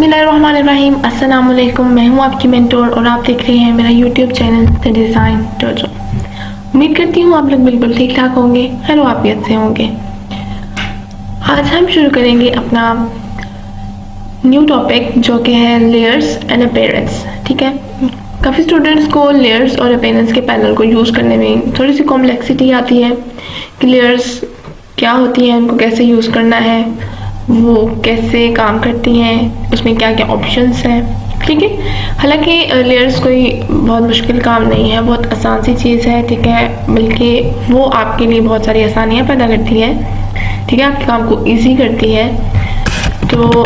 बिस्मिल्लाहिर्रहमानिर्रहीम। अस्सलाम वालेकुम। मैं हूँ आपकी मेंटोर और आप देख रहे हैं मेरा YouTube channel the design dojo. उम्मीद करती हूँ आप लोग बिल्कुल ठीक ठाक होंगे, खैर वाफियत से होंगे। आज हम शुरू करेंगे अपना न्यू टॉपिक जो कि है लेयर्स एंड अपीयरेंस। ठीक है, काफ़ी स्टूडेंट्स को लेयर्स और अपीयरेंस के पैनल को यूज़ करने में थोड़ी सी कॉम्प्लेक्सिटी आती है कि लेयर्स क्या होती हैं, उनको कैसे यूज़ करना है, वो कैसे काम करती हैं, उसमें क्या क्या ऑप्शंस हैं। ठीक है, हालांकि लेयर्स कोई बहुत मुश्किल काम नहीं है, बहुत आसान सी चीज़ है। ठीक है, बल्कि वो आपके लिए बहुत सारी आसानियाँ पैदा करती है। ठीक है, आपके काम को इजी करती है। तो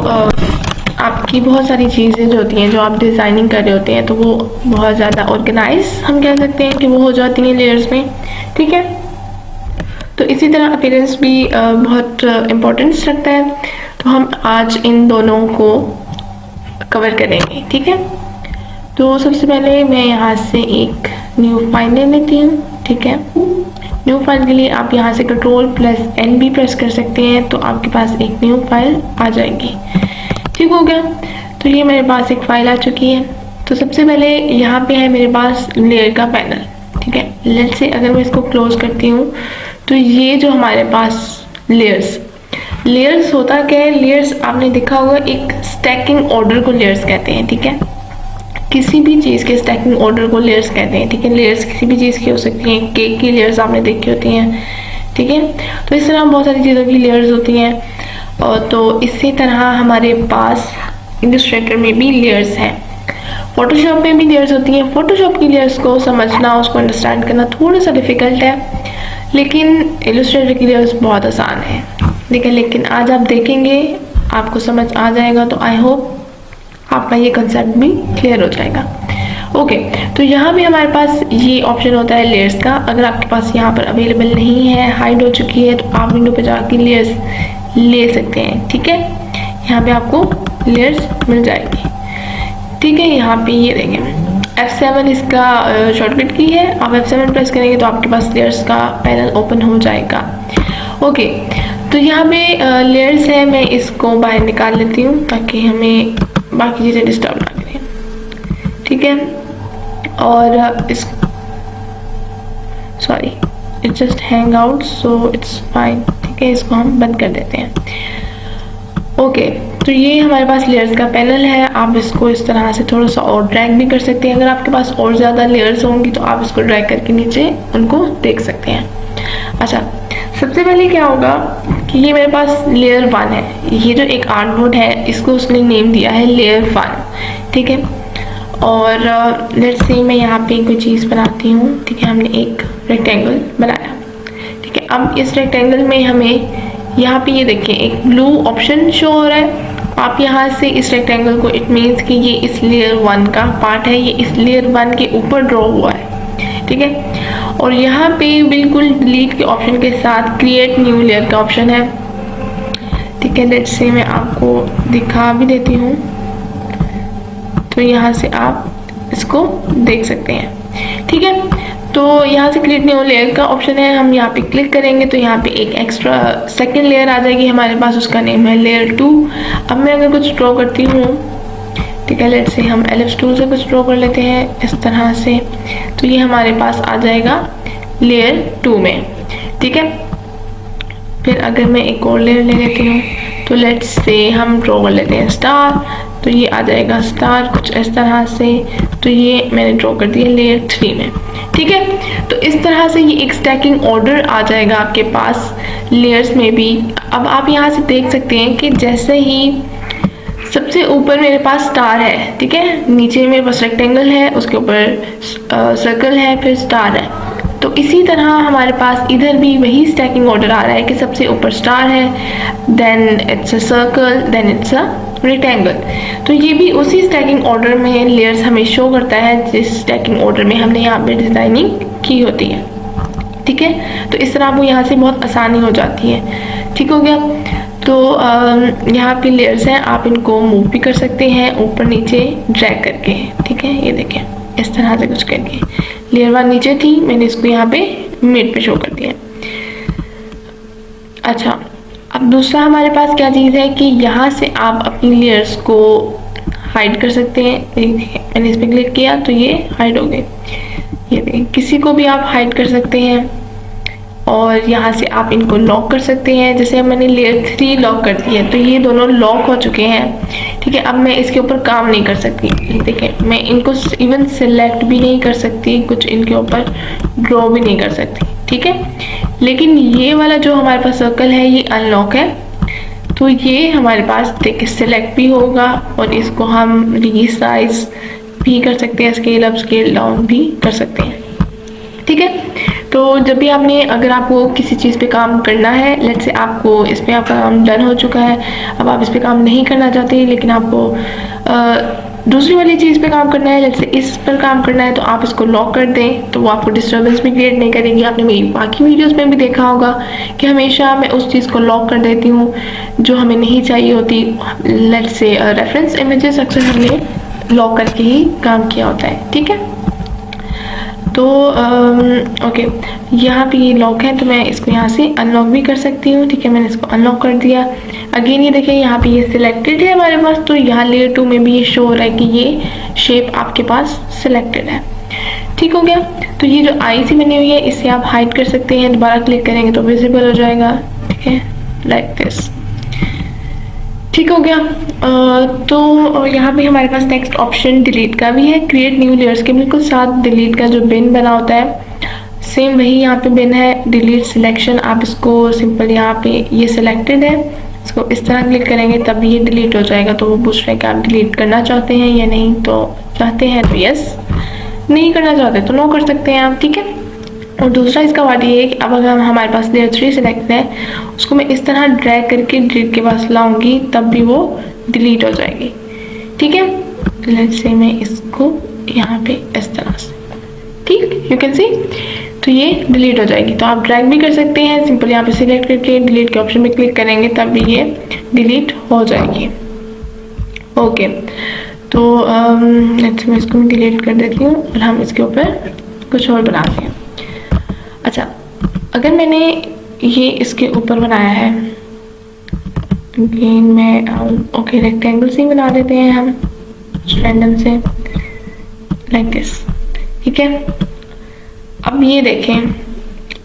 आपकी बहुत सारी चीज़ें जो होती हैं, जो आप डिज़ाइनिंग कर रहे होते हैं, तो वो बहुत ज़्यादा ऑर्गेनाइज हम कह सकते हैं कि वो हो जाती हैं लेयर्स में। ठीक है, तो इसी तरह अपीयरेंस भी बहुत इम्पोर्टेंस रखता है। तो हम आज इन दोनों को कवर करेंगे। ठीक है, तो सबसे पहले मैं यहाँ से एक न्यू फाइल ले लेती हूँ। ठीक है, न्यू फाइल के लिए आप यहाँ से Ctrl+N भी प्रेस कर सकते हैं, तो आपके पास एक न्यू फाइल आ जाएगी। ठीक हो गया, तो ये मेरे पास एक फ़ाइल आ चुकी है। तो सबसे पहले यहाँ पे है मेरे पास लेयर का पैनल। ठीक है, लेट्स से अगर मैं इसको क्लोज करती हूँ तो ये जो हमारे पास लेयर्स होता क्या है, लेयर्स आपने देखा होगा एक स्टैकिंग ऑर्डर को लेयर्स कहते हैं। ठीक है, किसी भी चीज़ के स्टैकिंग ऑर्डर को लेयर्स कहते हैं। ठीक है, लेयर्स किसी भी चीज़ की हो सकती हैं, केक की लेयर्स आपने देखी होती हैं। ठीक है, तो इस तरह बहुत सारी चीज़ों की लेयर्स होती हैं। और तो इसी तरह हमारे पास इलस्ट्रेटर में भी लेयर्स हैं, फोटोशॉप में भी लेयर्स होती हैं। फोटोशॉप की लेयर्स को समझना, उसको अंडरस्टैंड करना थोड़ा सा डिफ़िकल्ट है, लेकिन इलस्ट्रेटर की लेयर्स बहुत आसान है। ठीक है, लेकिन आज आप देखेंगे आपको समझ आ जाएगा, तो आई होप आपका ये कंसेप्ट भी क्लियर हो जाएगा। ओके, तो यहाँ भी हमारे पास ये ऑप्शन होता है लेयर्स का। अगर आपके पास यहाँ पर अवेलेबल नहीं है, हाइड हो चुकी है, तो आप विंडो पे जाके लेयर्स ले सकते हैं। ठीक है, यहाँ पे आपको लेयर्स मिल जाएगी। ठीक है, यहाँ पे ये देखें F7 इसका शॉर्टकट की है। आप F7 प्रेस करेंगे तो आपके पास लेयर्स का पैनल ओपन हो जाएगा। ओके, तो यहाँ पे लेयर्स है, मैं इसको बाहर निकाल लेती हूँ ताकि हमें बाकी चीज़ें डिस्टर्ब ना करें। ठीक है, और इस sorry it just hang out, so it's fine. ठीक है, इसको हम बंद कर देते हैं। ओके, तो ये हमारे पास लेयर्स का पैनल है। आप इसको इस तरह से थोड़ा सा और ड्रैग भी कर सकते हैं। अगर आपके पास और ज़्यादा लेयर्स होंगी तो आप इसको ड्रैग करके नीचे उनको देख सकते हैं। अच्छा, सबसे पहले क्या होगा कि ये मेरे पास लेयर 1 है। ये जो एक आर्टबोर्ड है, इसको उसने नेम दिया है लेयर 1। ठीक है, और लेट्स से मैं यहाँ पे कोई चीज़ बनाती हूँ। ठीक है, हमने एक रेक्टेंगल बनाया। ठीक है, अब इस रेक्टेंगल में हमें यहाँ पे ये देखिए एक ब्लू ऑप्शन शो हो रहा है। आप यहाँ से इस रेक्टेंगल को, इट मीन्स कि ये इस लेयर 1 का पार्ट है, ये इस लेयर 1 के ऊपर ड्रॉ हुआ है। ठीक है, और यहाँ पे बिल्कुल डिलीट के ऑप्शन के साथ क्रिएट न्यू लेयर का ऑप्शन है। ठीक है, लेट्स से मैं आपको दिखा भी देती हूँ, तो यहाँ से आप इसको देख सकते हैं। ठीक है, तो यहाँ से क्रिएट न्यू लेयर का ऑप्शन है, हम यहाँ पे क्लिक करेंगे तो यहाँ पे एक एक्स्ट्रा सेकंड लेयर आ जाएगी हमारे पास, उसका नेम है लेयर 2। अब मैं अगर कुछ ड्रॉ करती हूँ, ठीक है, लेट्स से हम एलिप्स टूल से कुछ ड्रॉ कर लेते हैं इस तरह से, तो ये हमारे पास आ जाएगा लेयर 2 में। ठीक है, फिर अगर मैं एक और लेयर ले लेती हूँ, तो लेट्स से हम ड्रॉ कर लेते हैं स्टार, तो ये आ जाएगा स्टार कुछ इस तरह से। तो ये मैंने ड्रॉ कर दिया लेयर 3 में। ठीक है, तो इस तरह से ये एक स्टैकिंग ऑर्डर आ जाएगा आपके पास लेयर्स में भी। अब आप यहाँ से देख सकते हैं कि जैसे ही सबसे ऊपर मेरे पास स्टार है, ठीक है, नीचे मेरे पास रेक्टेंगल है, उसके ऊपर सर्कल है, फिर स्टार है। तो इसी तरह हमारे पास इधर भी वही स्टैकिंग ऑर्डर आ रहा है कि सबसे ऊपर स्टार है, then it's a circle, then it's a rectangle. तो ये भी उसी स्टैकिंग ऑर्डर में लेयर्स हमें शो करता है जिस स्टैकिंग ऑर्डर में हमने यहाँ पे डिज़ाइनिंग की होती है। ठीक है, तो इस तरह आपको यहाँ से बहुत आसानी हो जाती है। ठीक हो गया, तो यहाँ पे लेयर्स हैं, आप इनको मूव भी कर सकते हैं ऊपर नीचे ड्रैग करके। ठीक है, ये देखें इस तरह से कुछ करके लेयर 1 नीचे थी, मैंने इसको यहाँ पे मिड पे शो कर दिया। अच्छा, अब दूसरा हमारे पास क्या चीज़ है कि यहाँ से आप अपनी लेयर्स को हाइड कर सकते हैं। मैंने इस पर क्लिक किया तो ये हाइड हो गए। ये देखिए, किसी को भी आप हाइड कर सकते हैं और यहाँ से आप इनको लॉक कर सकते हैं। जैसे मैंने लेयर 3 लॉक कर दी है तो ये दोनों लॉक हो चुके हैं। ठीक है, अब मैं इसके ऊपर काम नहीं कर सकती। देखिए, मैं इनको इवन सिलेक्ट भी नहीं कर सकती, कुछ इनके ऊपर ड्रॉ भी नहीं कर सकती। ठीक है, लेकिन ये वाला जो हमारे पास सर्कल है ये अनलॉक है, तो ये हमारे पास देखिए सिलेक्ट भी होगा और इसको हम रीसाइज भी कर सकते हैं, स्केल अप स्केल डाउन भी कर सकते हैं। ठीक है, तो जब भी आपने, अगर आपको किसी चीज़ पे काम करना है, लेट्स से आपको इस पे आपका काम डन हो चुका है, अब आप इस पे काम नहीं करना चाहते लेकिन आपको दूसरी वाली चीज़ पे काम करना है, लेट्स से इस पर काम करना है, तो आप इसको लॉक कर दें तो वो आपको डिस्टर्बेंस भी क्रिएट नहीं करेगी। आपने मेरी बाकी वीडियोस में भी देखा होगा कि हमेशा मैं उस चीज़ को लॉक कर देती हूँ जो हमें नहीं चाहिए होती। लेट्स से रेफरेंस इमेजेस अक्सर हमने लॉक करके ही काम किया होता है। ठीक है, तो ओके, यहाँ पे ये लॉक है तो मैं इसको यहाँ से अनलॉक भी कर सकती हूँ। ठीक है, मैंने इसको अनलॉक कर दिया। अगेन ये देखिए यहाँ पे ये सिलेक्टेड है हमारे पास, तो यहाँ लेयर 2 में भी ये शो हो रहा है कि ये शेप आपके पास सिलेक्टेड है। ठीक हो गया, तो ये जो आई सी बनी हुई है इसे आप हाइड कर सकते हैं, दोबारा क्लिक करेंगे तो विजिबल हो जाएगा। ठीक है, लाइक दिस। ठीक हो गया। तो यहाँ पे हमारे पास नेक्स्ट ऑप्शन डिलीट का भी है। क्रिएट न्यू लेयर्स के बिल्कुल साथ डिलीट का जो बिन बना होता है, सेम वही यहाँ पे बिन है। डिलीट सिलेक्शन, आप इसको सिंपल यहाँ पे ये सिलेक्टेड है, इसको इस तरह क्लिक करेंगे तब ये डिलीट हो जाएगा। तो वो पूछ रहा है कि आप डिलीट करना चाहते हैं या नहीं, तो चाहते हैं तो यस, नहीं करना चाहते तो नो कर सकते हैं आप। ठीक है, और दूसरा इसका बात ये है कि अब अगर हमारे पास लेयर 3 सिलेक्ट है, उसको मैं इस तरह ड्रैग करके डिलीट के पास लाऊंगी तब भी वो डिलीट हो जाएगी। ठीक है, लेट्स से मैं इसको यहाँ पे इस तरह से, ठीक, यू कैन सी, तो ये डिलीट हो जाएगी। तो आप ड्रैग भी कर सकते हैं, सिंपल यहाँ पे सिलेक्ट करके डिलीट के ऑप्शन में क्लिक करेंगे तब भी ये डिलीट हो जाएगी। ओके, तो लेट्स मैं इसको डिलीट कर देती हूँ और हम इसके ऊपर कुछ और बनाते हैं। अच्छा, अगर मैंने ये इसके ऊपर बनाया है, अगेन मैं ओके रेक्टेंगल से बना देते हैं हम रैंडम से, लाइक दिस। ठीक है, अब ये देखें,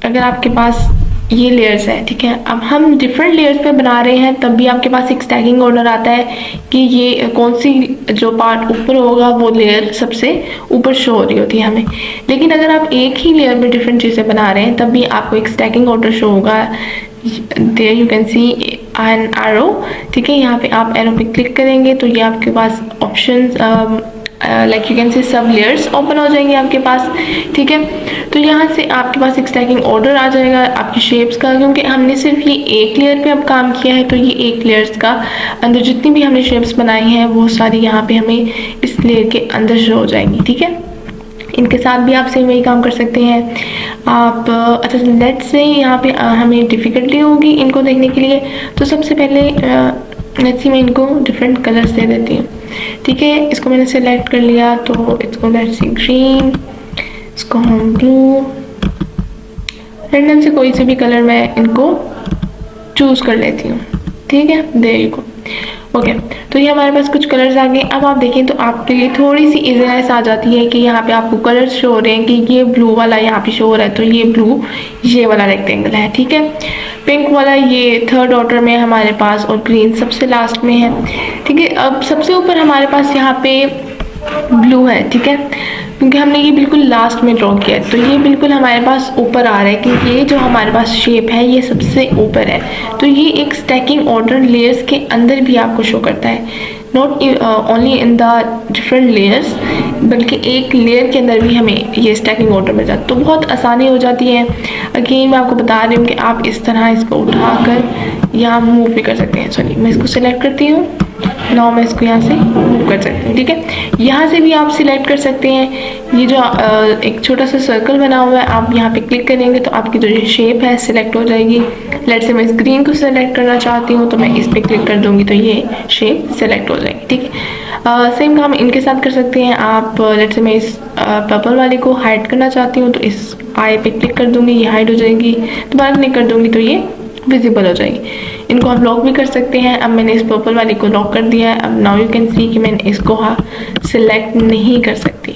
अगर आपके पास ये लेयर्स है, ठीक है, अब हम डिफरेंट लेयर्स पे बना रहे हैं तब भी आपके पास एक स्टैकिंग ऑर्डर आता है कि ये कौन सी जो पार्ट ऊपर होगा वो लेयर सबसे ऊपर शो हो रही होती है हमें। लेकिन अगर आप एक ही लेयर में डिफरेंट चीज़ें बना रहे हैं तब भी आपको एक स्टैकिंग ऑर्डर शो होगा। There you can see an arrow. ठीक है, यहाँ पे आप एरो पे क्लिक करेंगे तो ये आपके पास options like you can say सब लेयर्स ओपन हो जाएंगे आपके पास। ठीक है, तो यहाँ से आपके पास एक स्टैकिंग ऑर्डर आ जाएगा आपकी शेप्स का, क्योंकि हमने सिर्फ ये एक लेयर पे अब काम किया है तो ये एक लेयर्स का अंदर जितनी भी हमने शेप्स बनाई हैं वो सारी यहाँ पे हमें इस लेयर के अंदर शो हो जाएंगी। ठीक है, इनके साथ भी आप सेम वही काम कर सकते हैं आप। अच्छा, लेट्स से यहाँ पे हमें डिफ़िकल्टी होगी इनको देखने के लिए, तो सबसे पहले लेट्स सी मैं इनको डिफरेंट कलर्स दे देती हूँ। ठीक है, इसको मैंने सेलेक्ट कर लिया तो इसको लेट्स सी ग्रीन, इसको हम ब्लू, रैंडम से कोई से भी कलर मैं इनको चूज़ कर लेती हूँ। ठीक है, देयर यू गो। ओके, तो ये हमारे पास कुछ कलर्स आ गए। अब आप देखें तो आपके लिए थोड़ी सी इजीनेस आ जाती है कि यहाँ पे आपको कलर्स शो हो रहे हैं कि ये ब्लू वाला यहाँ पे शो हो रहा है तो ये ब्लू ये वाला रेक्टेंगल है। ठीक है, पिंक वाला ये थर्ड ऑर्डर में हमारे पास और ग्रीन सबसे लास्ट में है। ठीक है, अब सबसे ऊपर हमारे पास यहाँ पे ब्लू है। ठीक है, क्योंकि हमने ये बिल्कुल लास्ट में ड्रॉ किया है तो ये बिल्कुल हमारे पास ऊपर आ रहा है कि ये जो हमारे पास शेप है ये सबसे ऊपर है। तो ये एक स्टैकिंग ऑर्डर लेयर्स के अंदर भी आपको शो करता है, not only in the different layers, बल्कि एक लेयर के अंदर भी हमें ये स्टैकिंग ऑर्डर मिल जाता है। तो बहुत आसानी हो जाती है। अगेन मैं आपको बता रही हूँ कि आप इस तरह इसको उठाकर यहाँ मूव भी कर सकते हैं। सॉरी, मैं इसको सिलेक्ट करती हूँ, नाउ मैं इसको यहाँ से मूव कर सकती हूँ। ठीक है, यहाँ से भी आप सिलेक्ट कर सकते हैं। ये जो एक छोटा सा सर्कल बना हुआ है, आप यहाँ पे क्लिक करेंगे तो आपकी जो ये शेप है सिलेक्ट हो जाएगी। लेट्स से मैं इस ग्रीन को सिलेक्ट करना चाहती हूँ तो मैं इस पर क्लिक कर दूँगी तो ये शेप सिलेक्ट हो जाएगी। ठीक है, सेम काम इनके साथ कर सकते हैं आप। लेट्स से मैं इस पर्पल वाले को हाइड करना चाहती हूँ तो इस आई पे क्लिक कर दूँगी, ये हाइड हो जाएगी। दोबारा क्लिक कर दूँगी तो ये विजिबल हो जाएगी। इनको आप लॉक भी कर सकते हैं। अब मैंने इस पर्पल वाली को लॉक कर दिया है। अब नाउ यू कैन सी कि मैंने इसको सिलेक्ट नहीं कर सकती,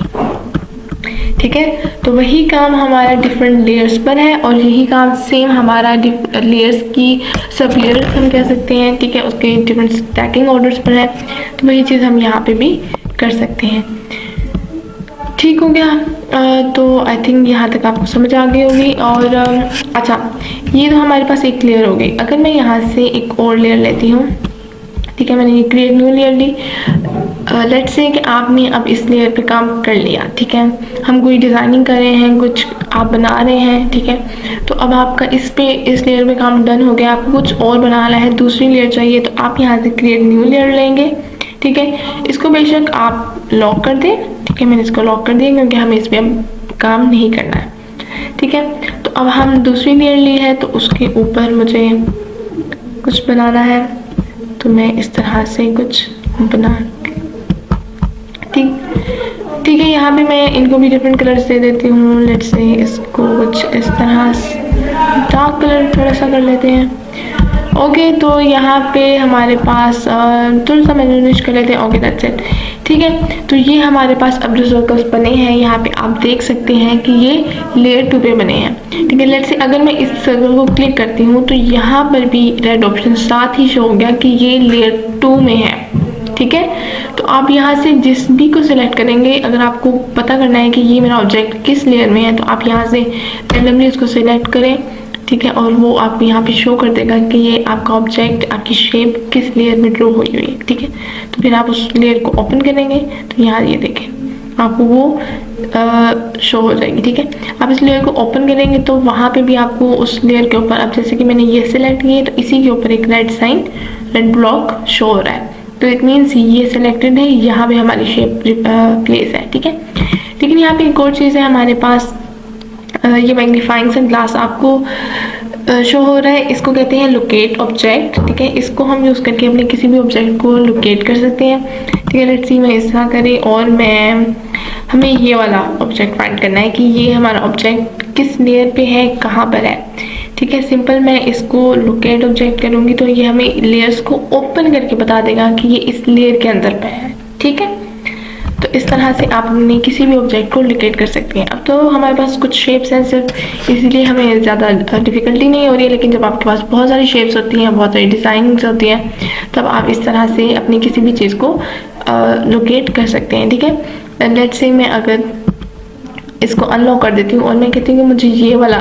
ठीक है। तो वही काम हमारा डिफरेंट लेयर्स पर है और यही काम सेम हमारा लेयर्स की सब लेयर्स हम कह सकते हैं, ठीक है, उसके डिफरेंट स्टैकिंग ऑर्डर्स पर है। तो वही चीज़ हम यहाँ पे भी कर सकते हैं। ठीक हो गया। तो आई थिंक यहाँ तक आपको समझ आ गई होगी। और अच्छा, ये तो हमारे पास एक लेयर हो गई। अगर मैं यहाँ से एक और लेयर लेती हूँ, ठीक है, मैंने ये क्रिएट न्यू लेयर ली। लेट्स से कि आपने अब इस लेयर पे काम कर लिया, ठीक है, हम कोई डिज़ाइनिंग कर रहे हैं, कुछ आप बना रहे हैं, ठीक है। तो अब आपका इस लेयर पे काम डन हो गया, आपको कुछ और बनाना है, दूसरी लेयर चाहिए, तो आप यहाँ से क्रिएट न्यू लेयर लेंगे, ठीक है। इसको बेशक आप लॉक कर दें, ठीक है, मैंने इसको लॉक कर दिया क्योंकि हमें इस पर अब काम नहीं करना है, ठीक है। तो अब हम दूसरी लेयर ली है, तो उसके ऊपर मुझे कुछ बनाना है, तो मैं इस तरह से कुछ बना, ठीक है। यहाँ पे मैं इनको भी डिफरेंट कलर्स दे देती हूँ। लेट्स से इसको कुछ इस तरह डार्क कलर थोड़ा सा कर लेते हैं। ओके, तो यहाँ पे हमारे पास थोड़ा सा मैनिपुलेट कर लेते हैं। ओके, दैट्स इट, ठीक है। तो ये हमारे पास अब जो सर्कल्स बने हैं, यहाँ पे आप देख सकते हैं कि ये लेयर 2 पे बने हैं, ठीक है। लेट्स से अगर मैं इस सर्कल को क्लिक करती हूँ तो यहाँ पर भी रेड ऑप्शन साथ ही शो हो गया कि ये लेयर 2 में है, ठीक है। तो आप यहाँ से जिस भी को सिलेक्ट करेंगे, अगर आपको पता करना है कि ये मेरा ऑब्जेक्ट किस लेयर में है, तो आप यहाँ से रैंडमली इसको सिलेक्ट करें, ठीक है, और वो आपको यहाँ पे शो कर देगा कि ये आपका ऑब्जेक्ट, आपकी शेप किस लेयर में ड्रॉ हुई हुई है, ठीक है। तो फिर आप उस लेयर को ओपन करेंगे तो यहाँ ये देखें आपको वो शो हो जाएगी, ठीक है। आप इस लेयर को ओपन करेंगे तो वहाँ पे भी आपको उस लेयर के ऊपर, अब जैसे कि मैंने ये सिलेक्ट किया तो इसी के ऊपर एक red sign, red block show हो रहा है, तो इट मीन्स ये सिलेक्टेड है, यहाँ पे हमारी शेप प्लेस है, ठीक है। लेकिन यहाँ पे एक और चीज़ है हमारे पास, ये मैग्नीफाइंग ग्लास आपको शो हो रहा है, इसको कहते हैं लोकेट ऑब्जेक्ट, ठीक है। इसको हम यूज़ करके अपने किसी भी ऑब्जेक्ट को लोकेट कर सकते हैं, ठीक है। लेट्स सी मैं इस तरह करें और हमें ये वाला ऑब्जेक्ट फाइंड करना है कि ये हमारा ऑब्जेक्ट किस लेयर पे है, कहाँ पर है, ठीक है। सिंपल मैं इसको लोकेट ऑब्जेक्ट करूँगी तो ये हमें लेयर्स को ओपन करके बता देगा कि ये इस लेयर के अंदर पे है, ठीक है। तो इस तरह से आप अपने किसी भी ऑब्जेक्ट को लोकेट कर सकते हैं। अब तो हमारे पास कुछ शेप्स हैं सिर्फ, इसलिए हमें ज़्यादा डिफ़िकल्टी नहीं हो रही है, लेकिन जब आपके पास बहुत सारी शेप्स होती हैं, बहुत सारी डिज़ाइनिंग्स होती हैं, तब आप इस तरह से अपनी किसी भी चीज़ को लोकेट कर सकते हैं, ठीक है। लेट्स से मैं अगर इसको अनलॉक कर देती हूँ और मैं कहती हूँ कि मुझे ये वाला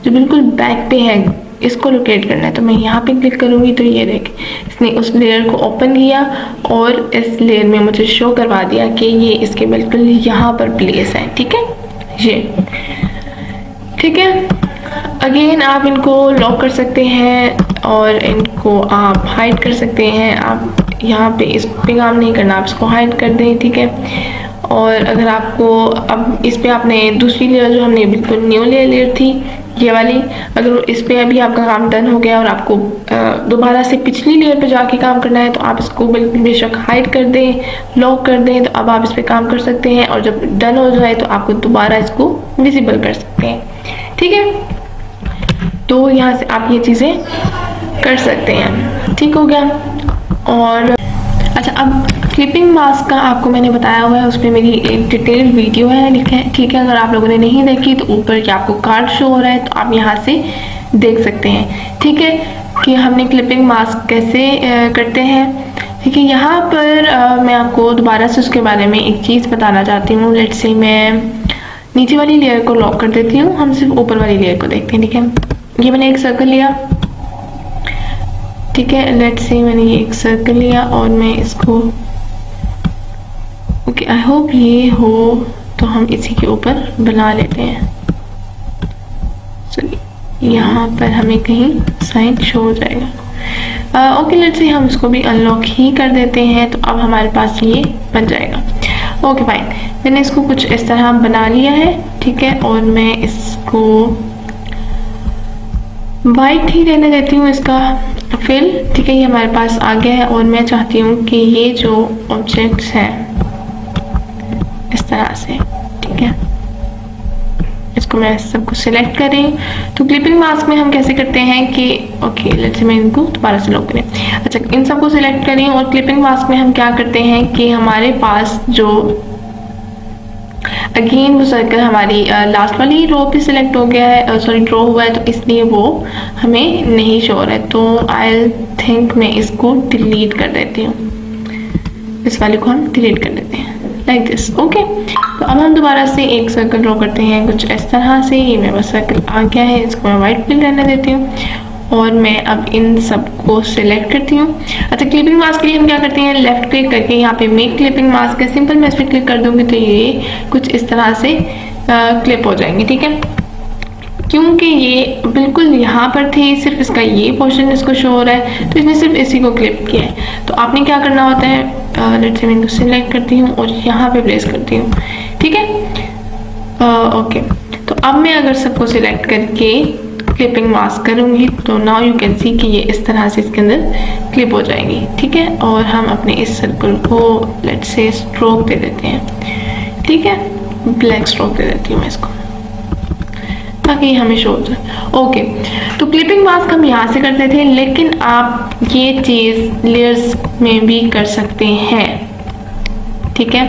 जो बिल्कुल बैक पे है इसको लोकेट करना है, तो मैं यहाँ पे क्लिक करूँगी तो ये देख इसने उस लेयर को ओपन किया और इस लेयर में मुझे शो करवा दिया कि ये इसके बिल्कुल यहाँ पर प्लेस है, ठीक है, ये ठीक है। अगेन आप इनको लॉक कर सकते हैं और इनको आप हाइड कर सकते हैं। आप यहाँ पे इस पे काम नहीं करना, आप इसको हाइड कर दें, ठीक है। और अगर आपको अब इस पे आपने दूसरी लेयर जो हमने बिल्कुल न्यू लेयर थी ये वाली, अगर इस पे अभी आपका काम डन हो गया और आपको दोबारा से पिछली लेयर पे जाके काम करना है तो आप इसको बिल्कुल बेशक हाइड कर दें, लॉक कर दें, तो अब आप इस पे काम कर सकते हैं और जब डन हो जाए तो आपको दोबारा इसको विजिबल कर सकते हैं, ठीक है। तो यहाँ से आप ये चीज़ें कर सकते हैं, ठीक हो गया। और अच्छा, अब क्लिपिंग मास्क का आपको मैंने बताया हुआ है, उस पर मेरी एक डिटेल्ड वीडियो है, ठीक है। अगर आप लोगों ने नहीं देखी तो ऊपर क्या आपको कार्ड शो हो रहा है, तो आप यहाँ से देख सकते हैं, ठीक है, कि हमने क्लिपिंग मास्क कैसे करते हैं, ठीक है। यहाँ पर मैं आपको दोबारा से उसके बारे में एक चीज़ बताना चाहती हूँ। लेट्स से मैं नीचे वाली लेयर को लॉक कर देती हूँ, हम सिर्फ ऊपर वाली लेयर को देखते हैं, ठीक है। ये मैंने एक सर्कल लिया, ठीक है। लेट्स से मैंने ये एक सर्कल लिया और मैं इसको ओके, आई होप ये हो, तो हम इसी के ऊपर बना लेते हैं। चलिए, यहाँ पर हमें कहीं साइन शो हो जाएगा। ओके, लेट्स से हम इसको भी अनलॉक ही कर देते हैं, तो अब हमारे पास ये बन जाएगा। ओके फाइन, मैंने इसको कुछ इस तरह बना लिया है, ठीक है। और मैं इसको वाइट ही रहने देती हूँ इसका फिल, ठीक है। ये हमारे पास आ गया है और मैं चाहती हूँ कि ये जो ऑब्जेक्ट्स हैं इस तरह से, ठीक है, इसको मैं सबको सिलेक्ट कर रही हूँ। तो क्लिपिंग मास्क में हम कैसे करते हैं कि ओके लेट्स से मैं इनको दोबारा से लॉक करें। अच्छा, इन सबको सिलेक्ट करें और क्लिपिंग मास्क में हम क्या करते हैं कि हमारे पास जो अगेन वो सर्कल हमारी लास्ट वाली रो पे सिलेक्ट हो गया है, सॉरी ड्रॉ हुआ है, तो इसलिए वो हमें नहीं शो हो रहा है। तो आई थिंक मैं इसको डिलीट कर देती हूँ, इस वाले को हम डिलीट कर देते हैं लाइक दिस। ओके, तो अब हम दोबारा से एक सर्कल ड्रॉ करते हैं कुछ इस तरह से। ये मेरा सर्कल आ गया है, इसको मैं वाइट फिल रहने देती हूँ और मैं अब इन सबको सिलेक्ट करती हूँ। अच्छा, क्लिपिंग मास्क के लिए हम क्या करते हैं, लेफ्ट क्लिक करके यहाँ पे मेक क्लिपिंग मास्क है, सिंपल मैं इस पर क्लिक कर दूंगी तो ये कुछ इस तरह से क्लिप हो जाएंगे। ठीक है, क्योंकि ये बिल्कुल यहाँ पर थे, सिर्फ इसका ये पोर्शन इसको शो हो रहा है, तो इसने सिर्फ इसी को क्लिप किया है। तो आपने क्या करना होता है, लेट्स से मैं इनको सिलेक्ट करती हूँ और यहाँ पे प्लेस करती हूँ। ठीक है, ओके, तो अब मैं अगर सबको सिलेक्ट करके क्लिपिंग मास्क करूंगी तो नाउ यू कैन सी कि ये इस तरह से इसके अंदर क्लिप हो जाएंगी। ठीक है, और हम अपने इस सर्कल को लेट्स से स्ट्रोक दे देते हैं। ठीक है, ब्लैक स्ट्रोक दे देती हूँ मैं इसको ताकि हमें शो हो जाए। ओके, तो क्लिपिंग मास्क हम यहाँ से करते थे, लेकिन आप ये चीज़ लेयर्स में भी कर सकते हैं। ठीक है,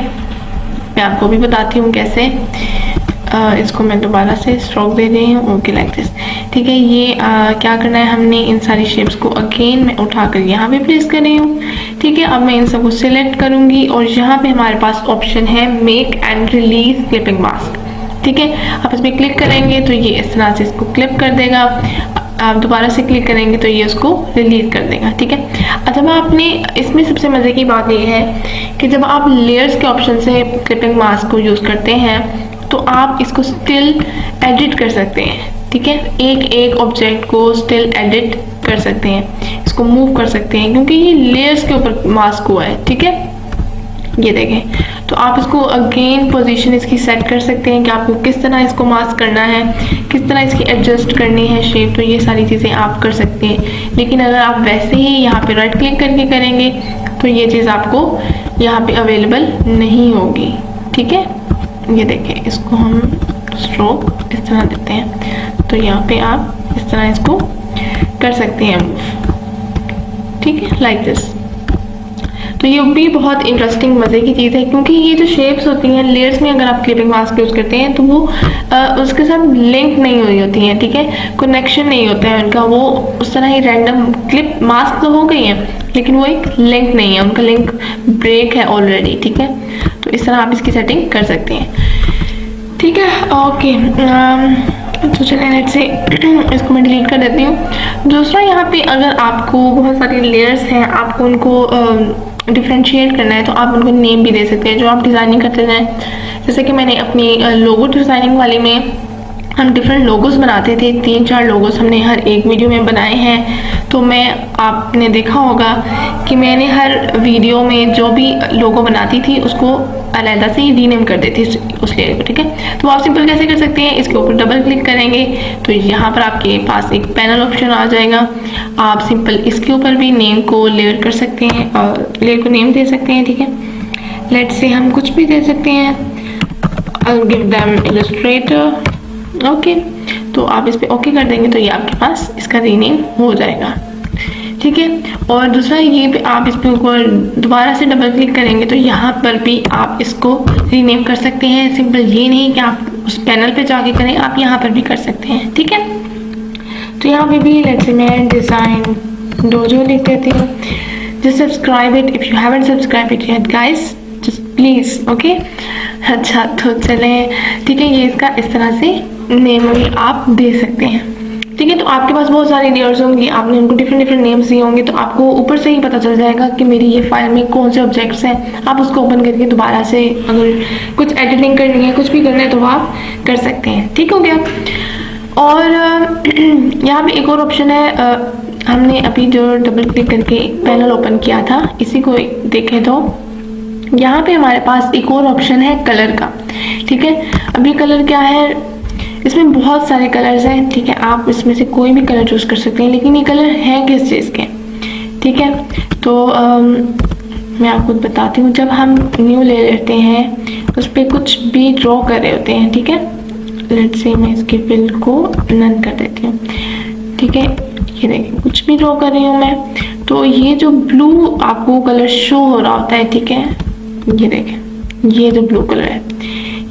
मैं आपको भी बताती हूँ कैसे। इसको मैं दोबारा से स्ट्रोक दे रही हूँ। Okay, like this. ठीक है, ये क्या करना है, हमने इन सारी शेप्स को अगेन मैं उठाकर यहाँ पे प्लेस कर रही हूँ। ठीक है, अब मैं इन सबको सिलेक्ट करूँगी और यहाँ पे हमारे पास ऑप्शन है make and release clipping mask. ठीक है, आप इस पर क्लिक करेंगे तो ये इस तरह से इसको क्लिप कर देगा। आप दोबारा से क्लिक करेंगे तो ये उसको रिलीज कर देगा। ठीक है, अच्छा, मैं आपने इसमें सबसे मज़े की बात ये है कि जब आप लेयर्स के ऑप्शन से क्लिपिंग मास्क को यूज़ करते हैं तो आप इसको स्टिल एडिट कर सकते हैं। ठीक है, एक एक ऑब्जेक्ट को स्टिल एडिट कर सकते हैं, इसको मूव कर सकते हैं, क्योंकि ये लेयर्स के ऊपर मास्क हुआ है। ठीक है, ये देखें, तो आप इसको अगेन पोजीशन इसकी सेट कर सकते हैं कि आपको किस तरह इसको मास्क करना है, किस तरह इसकी एडजस्ट करनी है शेप, तो ये सारी चीज़ें आप कर सकते हैं। लेकिन अगर आप वैसे ही यहाँ पे राइट क्लिक करके करेंगे तो ये चीज़ आपको यहाँ पे अवेलेबल नहीं होगी। ठीक है, ये देखें, इसको हम स्ट्रोक इस तरह देते हैं तो यहाँ पे आप इस तरह इसको कर सकते हैं मूव। ठीक है, लाइक दिस। तो ये भी बहुत इंटरेस्टिंग मज़े की चीज़ है, क्योंकि ये जो शेप्स होती हैं लेयर्स में अगर आप क्लिपिंग मास्क यूज़ करते हैं तो वो उसके साथ लिंक नहीं हुई होती हैं। ठीक है, कनेक्शन नहीं होता है उनका, वो उस तरह ही रैंडम क्लिप मास्क तो हो गई हैं लेकिन वो एक लिंक नहीं है, उनका लिंक ब्रेक है ऑलरेडी। ठीक है, तो इस तरह आप इसकी सेटिंग कर सकते हैं। ठीक है, ओके, तो चलिए लेट्स से इसको मैं डिलीट कर देती हूँ। दूसरा, यहाँ पे अगर आपको बहुत सारी लेयर्स हैं, आपको उनको डिफ्रेंशिएट करना है तो आप उनको नेम भी दे सकते हैं जो आप डिज़ाइनिंग करते हैं। जैसे कि मैंने अपनी लोगो डिज़ाइनिंग वाले में हम डिफरेंट लोगोस बनाते थे, 3-4 लोगोस हमने हर एक वीडियो में बनाए हैं। तो आपने देखा होगा कि मैंने हर वीडियो में जो भी लोगो बनाती थी उसको अलहदा से ही रीनेम कर देती उस लेयर को। ठीक है, तो आप सिंपल कैसे कर सकते हैं, इसके ऊपर डबल क्लिक करेंगे तो यहाँ पर आपके पास एक पैनल ऑप्शन आ जाएगा। आप सिंपल इसके ऊपर भी नेम को लेयर कर सकते हैं और लेयर को नेम दे सकते हैं। ठीक है, लेट्स से हम कुछ भी दे सकते हैं, I'll give them illustrator। Okay, तो आप इस पे ओके कर देंगे तो ये आपके पास इसका रीनेम हो जाएगा। ठीक है, और दूसरा ये पे आप इस पे ऊपर दोबारा से डबल क्लिक करेंगे तो यहाँ पर भी आप इसको रीनेम कर सकते हैं। सिंपल ये नहीं कि आप उस पैनल पे जाके करें, आप यहाँ पर भी कर सकते हैं। ठीक है, तो यहाँ पे भी लेट्स से मैं डिज़ाइन डोजो लिख देती हूँ। Just subscribe it if you haven't subscribe it yet guys, just please. Okay, अच्छा, तो चलें, ठीक है, ये इसका इस तरह से नेम भी आप दे सकते हैं। ठीक है, तो आपके पास बहुत सारी लेयर्स होंगी, आपने उनको डिफरेंट नेम्स दिए होंगे, तो आपको ऊपर से ही पता चल जाएगा कि मेरी ये फाइल में कौन से ऑब्जेक्ट्स हैं। आप उसको ओपन करके दोबारा से अगर कुछ एडिटिंग करनी है, कुछ भी करना है तो आप कर सकते हैं। ठीक हो गया, और यहाँ पे एक और ऑप्शन है, हमने अभी जो डबल क्लिक करके पैनल ओपन किया था इसी को देखें तो यहाँ पे हमारे पास एक और ऑप्शन है कलर का। ठीक है, अभी कलर क्या है, इसमें बहुत सारे कलर्स हैं। ठीक है, आप इसमें से कोई भी कलर चूज कर सकते हैं, लेकिन ये कलर हैं किस चीज़ के। ठीक है, तो मैं आपको बताती हूँ, जब हम न्यू ले लेते हैं उस पर कुछ भी ड्रॉ कर रहे होते हैं, ठीक है, लेट्स से मैं इसके फिल को नन कर देती हूँ। ठीक है, ये देखिए कुछ भी ड्रॉ कर रही हूँ मैं, तो ये जो ब्लू आपको कलर शो हो रहा होता है, ठीक है, ये देखें ये जो ब्लू कलर है,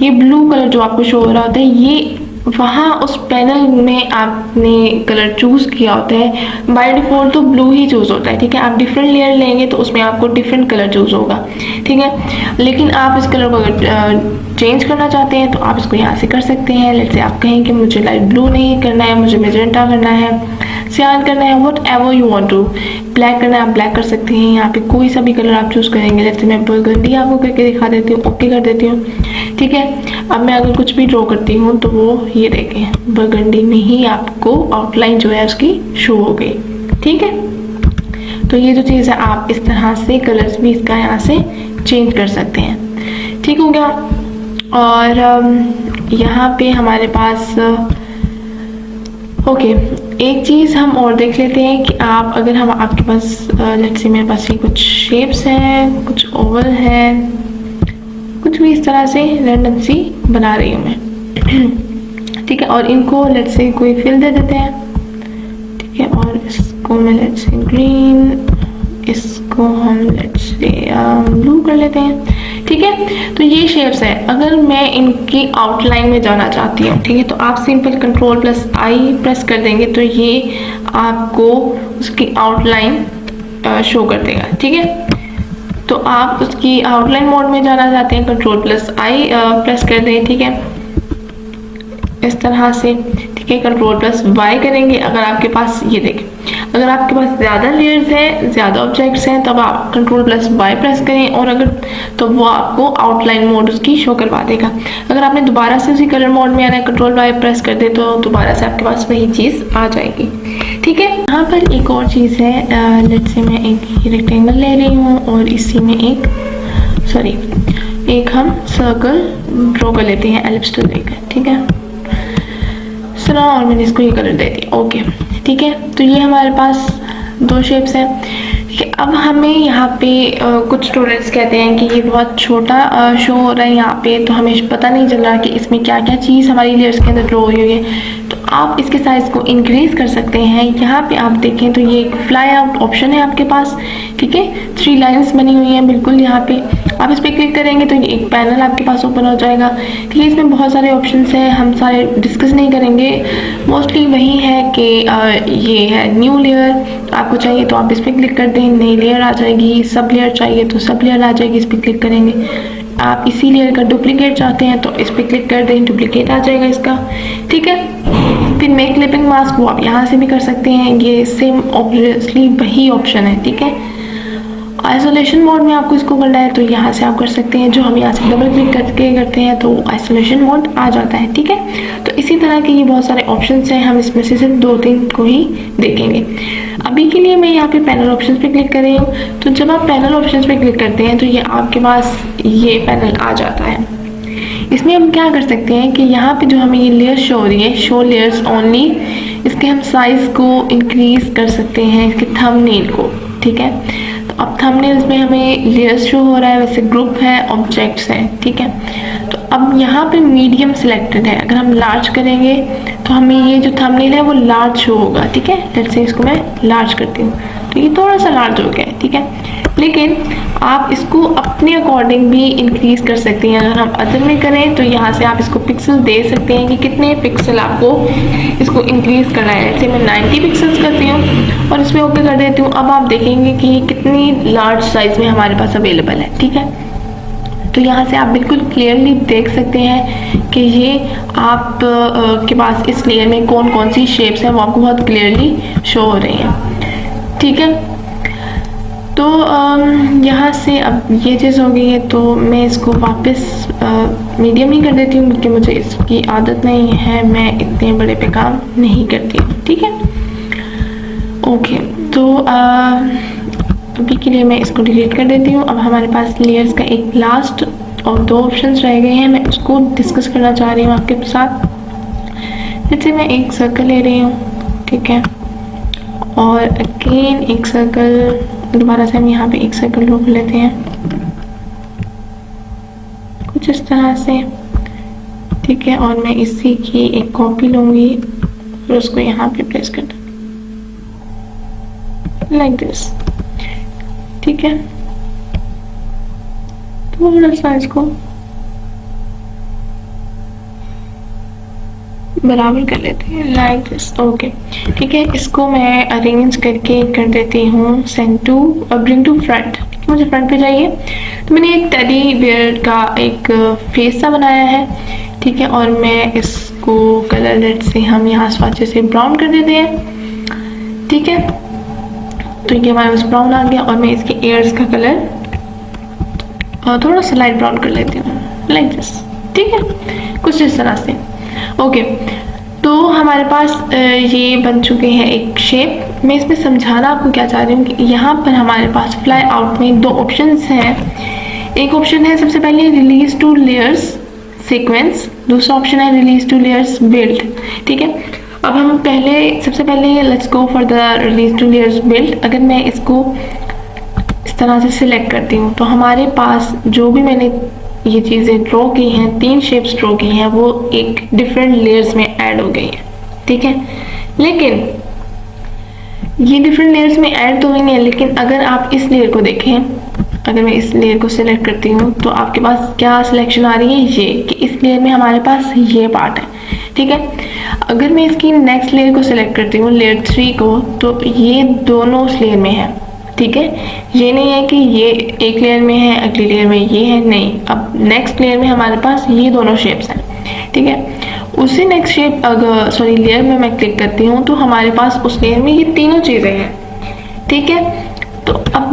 ये ब्लू कलर जो आपको शो हो रहा होता है, ये वहाँ उस पैनल में आपने कलर चूज किया होता है। बाय डिफॉल्ट तो ब्लू ही चूज होता है, ठीक है। आप डिफरेंट लेयर लेंगे तो उसमें आपको डिफरेंट कलर चूज होगा, ठीक है। लेकिन आप इस कलर को अगर चेंज करना चाहते हैं तो आप इसको यहाँ से कर सकते हैं। लेट्स से आप कहें कि मुझे लाइट ब्लू नहीं करना है, मुझे मेजेंटा करना है, सियान करना है, whatever you want to, black करना है, आप ब्लैक कर सकते हैं। यहाँ पे कोई सा भी कलर आप चूज करेंगे। जैसे मैं बर्गंडी आपको करके दिखा देती हूँ, ओके कर देती हूँ, ठीक है। अब मैं अगर कुछ भी ड्रॉ करती हूँ तो वो ये देखें बर्गंडी में ही आपको आउटलाइन जो है उसकी शो हो गई, ठीक है। तो ये जो चीज़ है आप इस तरह से कलर्स भी इसका यहाँ से चेंज कर सकते हैं, ठीक हो गया। और यहाँ पे हमारे पास ओके एक चीज़ हम और देख लेते हैं कि आप अगर हम आपके पास लेट्स से मेरे पास ये कुछ शेप्स हैं, कुछ ओवल है, कुछ भी इस तरह से रैंडम सी बना रही हूँ मैं, ठीक है। और इनको लेट्स से कोई फिल दे देते हैं, ठीक है। और इसको मैं लेट्स से ग्रीन, इसको हम लेट्स से ब्लू कर लेते हैं, ठीक है। तो ये शेप्स है। अगर मैं इनकी आउटलाइन में जाना चाहती हूँ, ठीक है, तो आप सिंपल Ctrl+I प्रेस कर देंगे तो ये आपको उसकी आउटलाइन शो कर देगा, ठीक है। तो आप उसकी आउटलाइन मोड में जाना चाहते हैं, Ctrl+I प्रेस कर दें, ठीक है, इस तरह से, ठीक है। Ctrl+Y करेंगे। अगर आपके पास ये देखें, अगर आपके पास ज़्यादा लेयर्स हैं, ज़्यादा ऑब्जेक्ट्स हैं, तब आप Ctrl+Y प्रेस करें और अगर तो वो आपको आउटलाइन मोड उसकी शो करवा देगा। अगर आपने दोबारा से उसी कलर मोड में आना है, Ctrl+Y प्रेस कर दे तो दोबारा से आपके पास वही चीज़ आ जाएगी, ठीक है। यहाँ पर एक और चीज़ है, लेट्स से मैं एक रेक्टेंगल ले रही हूँ और इसी में एक हम सर्कल ड्रॉ कर लेते हैं एलिप्स टूल लेकर, ठीक है। सुना, और मैंने इसको ये कलर दे दिया, ओके, ठीक है। तो ये हमारे पास दो शेप्स हैं, ठीक है। अब हमें यहाँ पे कुछ स्टूडेंट्स कहते हैं कि ये बहुत छोटा शो हो रहा है यहाँ पे, तो हमें पता नहीं चल रहा कि इसमें क्या क्या चीज़ हमारी लेयर्स के अंदर ड्रॉ हुई हुई है। तो आप इसके साइज़ को इंक्रीज़ कर सकते हैं। यहाँ पे आप देखें तो ये एक फ्लाई आउट ऑप्शन है आपके पास, ठीक है। 3 लाइन्स बनी हुई हैं बिल्कुल, यहाँ पे आप इस पर क्लिक करेंगे तो ये एक पैनल आपके पास ओपन हो जाएगा, ठीक है। इसमें बहुत सारे ऑप्शंस हैं, हम सारे डिस्कस नहीं करेंगे। मोस्टली वही है कि ये है न्यू लेयर, आपको चाहिए तो आप इस पर क्लिक कर दें, नई लेयर आ जाएगी। सब लेयर चाहिए तो सब लेयर आ जाएगी, इस पर क्लिक करेंगे। आप इसी लेयर का डुप्लीकेट चाहते हैं तो इस पर क्लिक कर दें, डुप्लीकेट आ जाएगा इसका, ठीक है। फिर मेक क्लिपिंग मास्क, वो आप यहाँ से भी कर सकते हैं, ये सेम ऑब्वियसली वही ऑप्शन है, ठीक है। आइसोलेशन मोड में आपको इसको करना है तो यहाँ से आप कर सकते हैं, जो हम यहाँ से डबल क्लिक करके करते हैं तो आइसोलेशन मोड आ जाता है, ठीक है। तो इसी तरह के ये बहुत सारे ऑप्शंस हैं, हम इसमें से सिर्फ 2-3 को ही देखेंगे। अभी के लिए मैं यहाँ पे पैनल ऑप्शंस पे क्लिक कर रही हूँ। तो जब आप पैनल ऑप्शंस पे क्लिक करते हैं तो ये आपके पास ये पैनल आ जाता है। इसमें हम क्या कर सकते हैं कि यहाँ पे जो हमें ये लेयर शो हो रही है, शो लेयर्स ओनली, इसके हम साइज़ को इंक्रीज़ कर सकते हैं, इसके थंबनेल को, ठीक है। तो अब थंबनेल्स में हमें लेयर्स शो हो रहा है, वैसे ग्रुप है, ऑब्जेक्ट्स हैं, ठीक है। तो अब यहाँ पे मीडियम सिलेक्टेड है, अगर हम लार्ज करेंगे तो हमें ये जो थंबनेल है वो लार्ज शो होगा, ठीक है। लेट्स से इसको मैं लार्ज करती हूँ तो ये थोड़ा सा लार्ज हो गया है, ठीक है। लेकिन आप इसको अपने अकॉर्डिंग भी इंक्रीज कर सकते हैं। अगर हम अदर में करें तो यहाँ से आप इसको पिक्सल दे सकते हैं कि कितने पिक्सल आपको इसको इंक्रीज करना है। जैसे मैं 90 पिक्सल्स करती हूँ और इसमें ओके कर देती हूँ। अब आप देखेंगे कि ये कितनी लार्ज साइज में हमारे पास अवेलेबल है, ठीक है। तो यहाँ से आप बिल्कुल क्लियरली देख सकते हैं कि ये आप के पास इस लेयर में कौन कौन सी शेप्स हैं वो आपको बहुत क्लियरली शो हो रही हैं, ठीक है। तो यहाँ से अब ये चीज़ हो गई है तो मैं इसको वापस मीडियम ही कर देती हूँ क्योंकि मुझे इसकी आदत नहीं है, मैं इतने बड़े पे काम नहीं करती हूँ, ठीक है। ओके, तो अभी के लिए मैं इसको डिलीट कर देती हूँ। अब हमारे पास लेयर्स का एक लास्ट और 2 ऑप्शंस रह गए हैं, मैं उसको डिस्कस करना चाह रही हूँ आपके साथ। जैसे मैं एक सर्कल ले रही हूँ, ठीक है, और अगेन एक सर्कल, दोबारा से हम यहाँ पे एक सर्कल ड्रॉ कर लेते हैं कुछ इस तरह से, ठीक है, और मैं इसी की एक कॉपी लूँगी, फिर उसको यहाँ पे प्लेस कर दूँ लाइक दिस। ठीक है, थोड़ा सा इसको बराबर कर लेते हैं लाइक दिस। ओके, ठीक है, इसको मैं अरेंज करके कर देती हूँ सेंड टू और ब्रिंग टू फ्रंट। मुझे फ्रंट पे चाहिए, तो मैंने एक टेडी बियर का एक फेस सा बनाया है। ठीक है, और मैं इसको कलर रेड से हम यहाँ स्वाचे से ब्राउन कर देते हैं। ठीक है, तो ये हमारे पास ब्राउन आ गया, और मैं इसके एयर्स का कलर थोड़ा सा लाइट ब्राउन कर लेती हूँ लाइक दिस। ठीक है, कुछ इस तरह से। ओके, तो हमारे पास ये बन चुके हैं एक शेप। मैं इसमें समझाना आपको क्या चाह रही हूँ कि यहाँ पर हमारे पास फ्लाई आउट में दो ऑप्शंस हैं। एक ऑप्शन है सबसे पहले रिलीज टू लेयर्स सीक्वेंस, दूसरा ऑप्शन है रिलीज टू लेयर्स बिल्ड। ठीक है, अब हम सबसे पहले let's go for the release two layers build. अगर मैं इसको इस तरह से सिलेक्ट करती हूँ तो हमारे पास जो भी मैंने ये चीज़ें ड्रॉ की हैं, 3 शेप्स ड्रॉ की हैं, वो एक डिफरेंट लेयर्स में ऐड हो गई हैं। ठीक है, लेकिन ये डिफरेंट लेयर्स में ऐड तो हुई है, लेकिन अगर आप इस लेयर को देखें, अगर मैं इस लेयर को सिलेक्ट करती हूँ तो आपके पास क्या सिलेक्शन आ रही है, ये कि इस लेयर में हमारे पास ये पार्ट है। ठीक है, अगर मैं इसकी नेक्स्ट लेयर को सिलेक्ट करती हूँ, लेयर 3 को, तो ये दोनों उस लेयर में है। ठीक है, ये नहीं है कि ये एक लेयर में है अगली लेयर में ये है, नहीं, अब नेक्स्ट लेयर में हमारे पास ये दोनों शेप्स हैं। ठीक है, उसी नेक्स्ट शेप अगर लेयर में मैं क्लिक करती हूँ तो हमारे पास उस लेयर में ये तीनों चीज़ें हैं। ठीक है, तो अब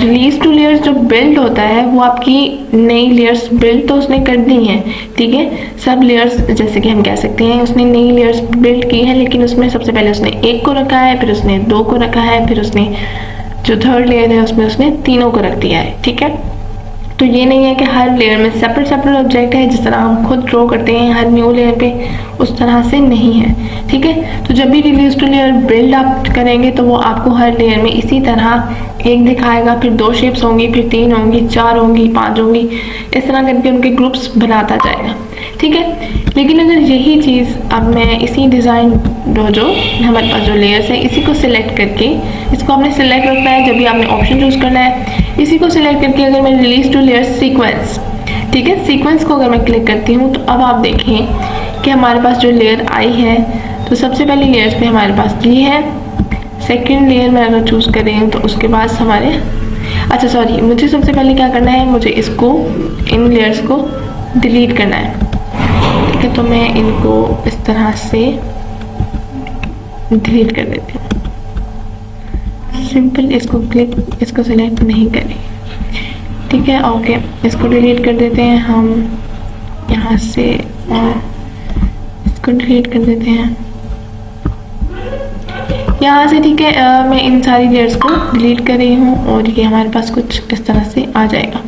रिलीज टू लेयर्स जो बिल्ड होता है वो आपकी नई लेयर्स बिल्ड तो उसने कर दी हैं। ठीक है, सब लेयर्स जैसे कि हम कह सकते हैं उसने नई लेयर्स बिल्ड की है, लेकिन उसमें सबसे पहले उसने 1 को रखा है, फिर उसने 2 को रखा है, फिर उसने जो थर्ड लेयर है उसमें उसने तीनों को रख दिया है। ठीक है, तो ये नहीं है कि हर लेयर में सेपरेट ऑब्जेक्ट है जिस तरह हम खुद ड्रॉ करते हैं हर न्यू लेयर पे, उस तरह से नहीं है। ठीक है, तो जब भी रिलीज टू लेयर बिल्ड आप करेंगे तो वो आपको हर लेयर में इसी तरह एक दिखाएगा, फिर 2 शेप्स होंगी, फिर 3 होंगी, 4 होंगी, 5 होंगी, इस तरह करके उनके ग्रुप्स बनाता जाएगा। ठीक है, लेकिन अगर यही चीज़ अब मैं इसी डिज़ाइन जो हमारे पास जो लेयर्स है इसी को सिलेक्ट करके, इसको आपने सिलेक्ट रखना है जब भी आपने ऑप्शन चूज़ करना है, इसी को सिलेक्ट करके अगर मैं रिलीज टू लेयर सीक्वेंस, ठीक है, सीक्वेंस को अगर मैं क्लिक करती हूँ तो अब आप देखें कि हमारे पास जो लेयर आई है, तो सबसे पहली लेयर्स पे हमारे पास ये है। सेकेंड लेयर में अगर चूज़ कर रही हूँ तो उसके बाद हमारे मुझे सबसे पहले क्या करना है, मुझे इसको इन लेयर्स को डिलीट करना है। ठीक है, तो मैं इनको इस तरह से डिलीट कर देती हूँ। सिंपल इसको सिलेक्ट नहीं करें। ठीक है, ओके, इसको डिलीट कर देते हैं हम यहाँ से, और इसको डिलीट कर देते हैं यहाँ से। ठीक है, मैं इन सारी लेयर्स को डिलीट कर रही हूँ और ये हमारे पास कुछ इस तरह से आ जाएगा।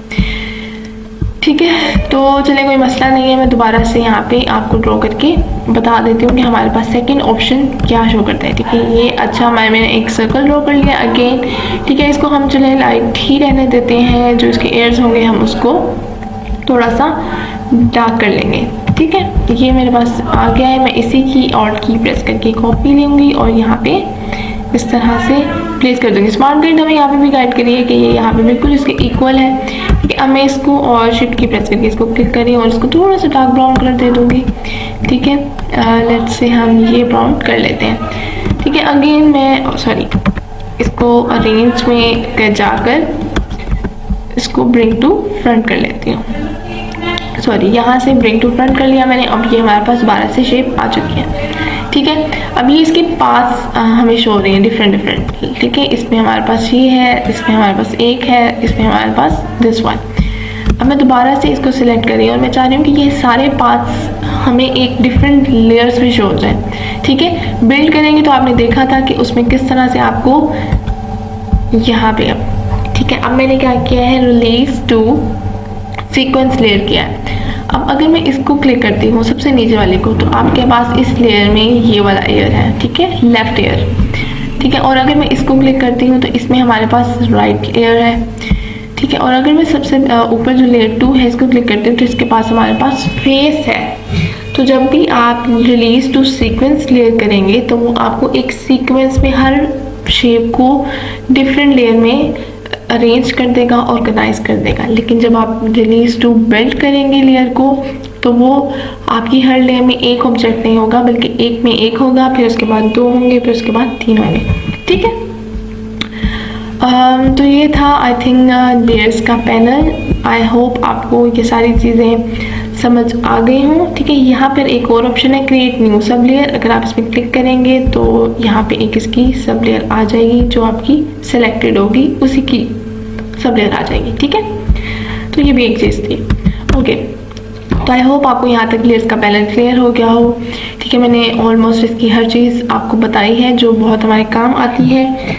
ठीक है, तो चलिए कोई मसला नहीं है, मैं दोबारा से यहाँ पे आपको ड्रॉ करके बता देती हूँ कि हमारे पास सेकंड ऑप्शन क्या शो करता है। ठीक है, ये अच्छा मैंने एक सर्कल ड्रॉ कर लिया अगेन। ठीक है, इसको हम चले लाइट ही रहने देते हैं, जो इसके एयर्स होंगे हम उसको थोड़ा सा डार्क कर लेंगे। ठीक है, ये मेरे पास आ गया है। मैं इसी की ऑल्ट की प्रेस करके कॉपी लूँगी और यहाँ पे इस तरह से प्लेस कर दूँगी। स्मार्ट गाइड हमें यहाँ पे भी गाइड करिए कि ये यहाँ पे बिल्कुल इसके इक्वल है। ठीक है, अब मैं इसको और शिफ्ट की प्रेस करके इसको क्लिक करी और इसको थोड़ा सा डार्क ब्राउन कलर दे दूँगी। ठीक है, लेट्स से हम ये ब्राउन कर लेते हैं। ठीक है, अगेन मैं इसको अरेंज में जाकर इसको ब्रिंग टू फ्रंट कर लेती हूँ। यहाँ से ब्रिंग टू फ्रंट कर लिया मैंने। अब ये हमारे पास 12 से शेप आ चुकी है। ठीक है, अब ये इसके पास हमें शो हो रही है डिफरेंट। ठीक है, इसमें हमारे पास ये है, इसमें हमारे पास एक है, इसमें हमारे पास दिस वन। अब मैं दोबारा से इसको सिलेक्ट कर रही हूँ और मैं चाह रही हूँ कि ये सारे पार्ट्स हमें एक डिफरेंट लेयर्स में शो हो जाए। ठीक है, बिल्ड करेंगे तो आपने देखा था कि उसमें किस तरह से आपको यहाँ पे ठीक है, अब मैंने क्या किया है, रिलीज टू सीक्वेंस लेयर किया है। अब अगर मैं इसको क्लिक करती हूँ सबसे नीचे वाले को, तो आपके पास इस लेयर में ये वाला एयर है। ठीक है, लेफ्ट एयर। ठीक है, और अगर मैं इसको क्लिक करती हूँ तो इसमें हमारे पास राइट एयर है। ठीक है। और अगर मैं सबसे ऊपर जो लेयर 2 है इसको क्लिक करते हैं तो इसके पास हमारे पास फेस है। तो जब भी आप रिलीज टू सीक्वेंस लेयर करेंगे तो वो आपको एक सीक्वेंस में हर शेप को डिफरेंट लेयर में अरेंज कर देगा, ऑर्गेनाइज कर देगा। लेकिन जब आप रिलीज टू बिल्ड करेंगे लेयर को तो वो आपकी हर लेयर में एक ऑब्जेक्ट नहीं होगा, बल्कि एक में एक होगा, फिर उसके बाद 2 होंगे, फिर उसके बाद 3 होंगे। ठीक है। तो ये था आई थिंक लेयर्स का पैनल। आई होप आपको ये सारी चीज़ें समझ आ गई हों। ठीक है। यहाँ पर एक और ऑप्शन है क्रिएट न्यू सब लेयर। अगर आप इस पर क्लिक करेंगे तो यहाँ पे एक इसकी सब लेयर आ जाएगी जो आपकी सिलेक्टेड होगी, उसी की सब लेयर आ जाएगी। ठीक है। तो ये भी एक चीज़ थी। ओके। तो आई होप आपको यहाँ तक लेयर्स का पैनल क्लियर हो गया हो। ठीक है। मैंने ऑलमोस्ट इसकी हर चीज़ आपको बताई है जो बहुत हमारे काम आती है।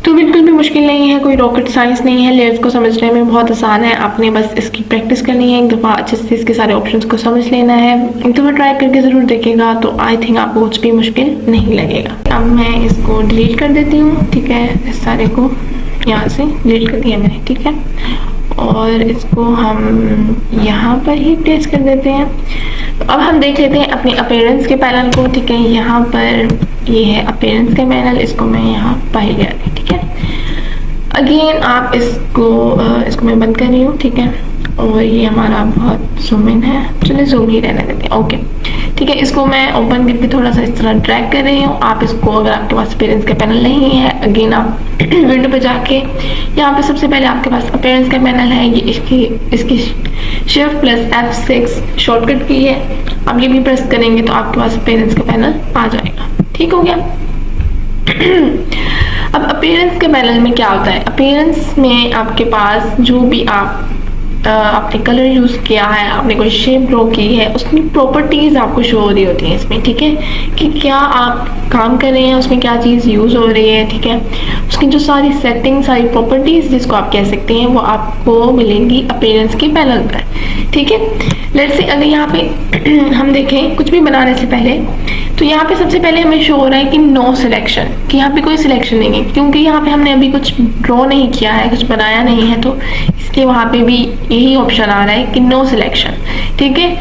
तो बिल्कुल भी मुश्किल नहीं है, कोई रॉकेट साइंस नहीं है। लेयर्स को समझने में बहुत आसान है। आपने बस इसकी प्रैक्टिस करनी है, एक दफ़ा अच्छे से इसके सारे ऑप्शंस को समझ लेना है। एक दफ़ा ट्राई करके ज़रूर देखिएगा तो आई थिंक आपको कुछ भी मुश्किल नहीं लगेगा। अब मैं इसको डिलीट कर देती हूँ। ठीक है। इस सारे को यहाँ से डिलीट कर दिया मैंने। ठीक है। और इसको हम यहाँ पर ही प्लेस कर देते हैं। तो अब हम देख लेते हैं अपने अपीयरेंस के पैनल को। ठीक है। यहाँ पर ये है अपीयरेंस का पैनल, इसको मैं यहाँ पाई ले आती। ठीक है। अगेन आप इसको मैं बंद कर रही हूँ। ठीक है। और ये हमारा बहुत जूम इन है, चलिए जूम ही रहने देते हैं। ओके। ठीक है। इसको मैं ओपन करके थोड़ा सा इस तरह ड्रैग कर रही हूँ। आप इसको, अगर आपके पास अपीयरेंस का पैनल नहीं है, अगेन आप विंडो पे जाके यहाँ पे सबसे पहले आपके पास अपीयरेंस का पैनल है, ये इसकी शिफ्ट प्लस F6 शॉर्टकट की है। आप ये भी प्रेस करेंगे तो आपके पास अपीयरेंस का पैनल आ जाएगा। ठीक हो गया। अब अपीयरेंस के पैनल में क्या होता है? अपीयरेंस में आपके पास जो भी आपने कलर यूज़ किया है, आपने कोई शेप ड्रॉ की है, उसकी प्रॉपर्टीज़ आपको शो हो रही होती हैं इसमें। ठीक है। कि क्या आप काम कर रहे हैं, उसमें क्या चीज़ यूज़ हो रही है। ठीक है। उसकी जो सारी सेटिंग, सारी प्रॉपर्टीज़ जिसको आप कह सकते हैं, वो आपको मिलेंगी अपीयरेंस के पैनल पर। ठीक है। लेट्स से अगर यहाँ पे हम देखें कुछ भी बनाने से पहले, तो यहाँ पे सबसे पहले हमें शो हो रहा है कि नो सिलेक्शन, कि यहाँ पे कोई सिलेक्शन नहीं है, क्योंकि यहाँ पे हमने अभी कुछ ड्रॉ नहीं किया है, कुछ बनाया नहीं है, तो इसलिए वहाँ पे भी यही ऑप्शन आ रहा है कि नो सिलेक्शन। ठीक है।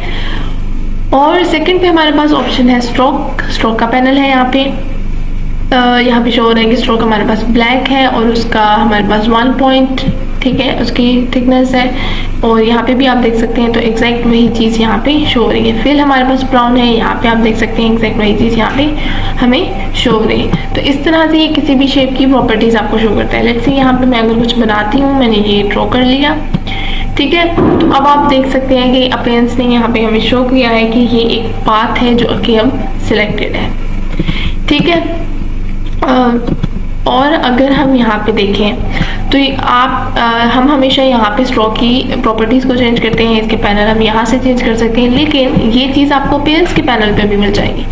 और सेकंड पे हमारे पास ऑप्शन है स्ट्रोक का पैनल है। यहाँ पे शो हो रहा है कि स्ट्रोक हमारे पास ब्लैक है और उसका हमारे पास 1 पॉइंट, ठीक है, उसकी थिकनेस है। और यहाँ पे भी आप देख सकते हैं तो एग्जैक्ट वही चीज़ यहाँ पे शो हो रही है। फिल हमारे पास ब्राउन है, यहाँ पे आप देख सकते हैं एग्जैक्ट वही चीज़ यहाँ पे हमें शो हो रही है। तो इस तरह से ये किसी भी शेप की प्रॉपर्टीज़ आपको शो करता है। लेट्स से यहाँ पे मैं अगर कुछ बनाती हूँ, मैंने ये ड्रॉ कर लिया। ठीक है। तो अब आप देख सकते हैं कि अपीयरेंस ने यहाँ पे हमें शो किया है कि ये एक पाथ है जो कि हम सिलेक्टेड है। ठीक है। और अगर हम यहाँ पे देखें तो हम हमेशा यहाँ पे स्ट्रोक की प्रॉपर्टीज़ को चेंज करते हैं, इसके पैनल हम यहाँ से चेंज कर सकते हैं, लेकिन ये चीज़ आपको अपीयरेंस के पैनल पे भी मिल जाएगी।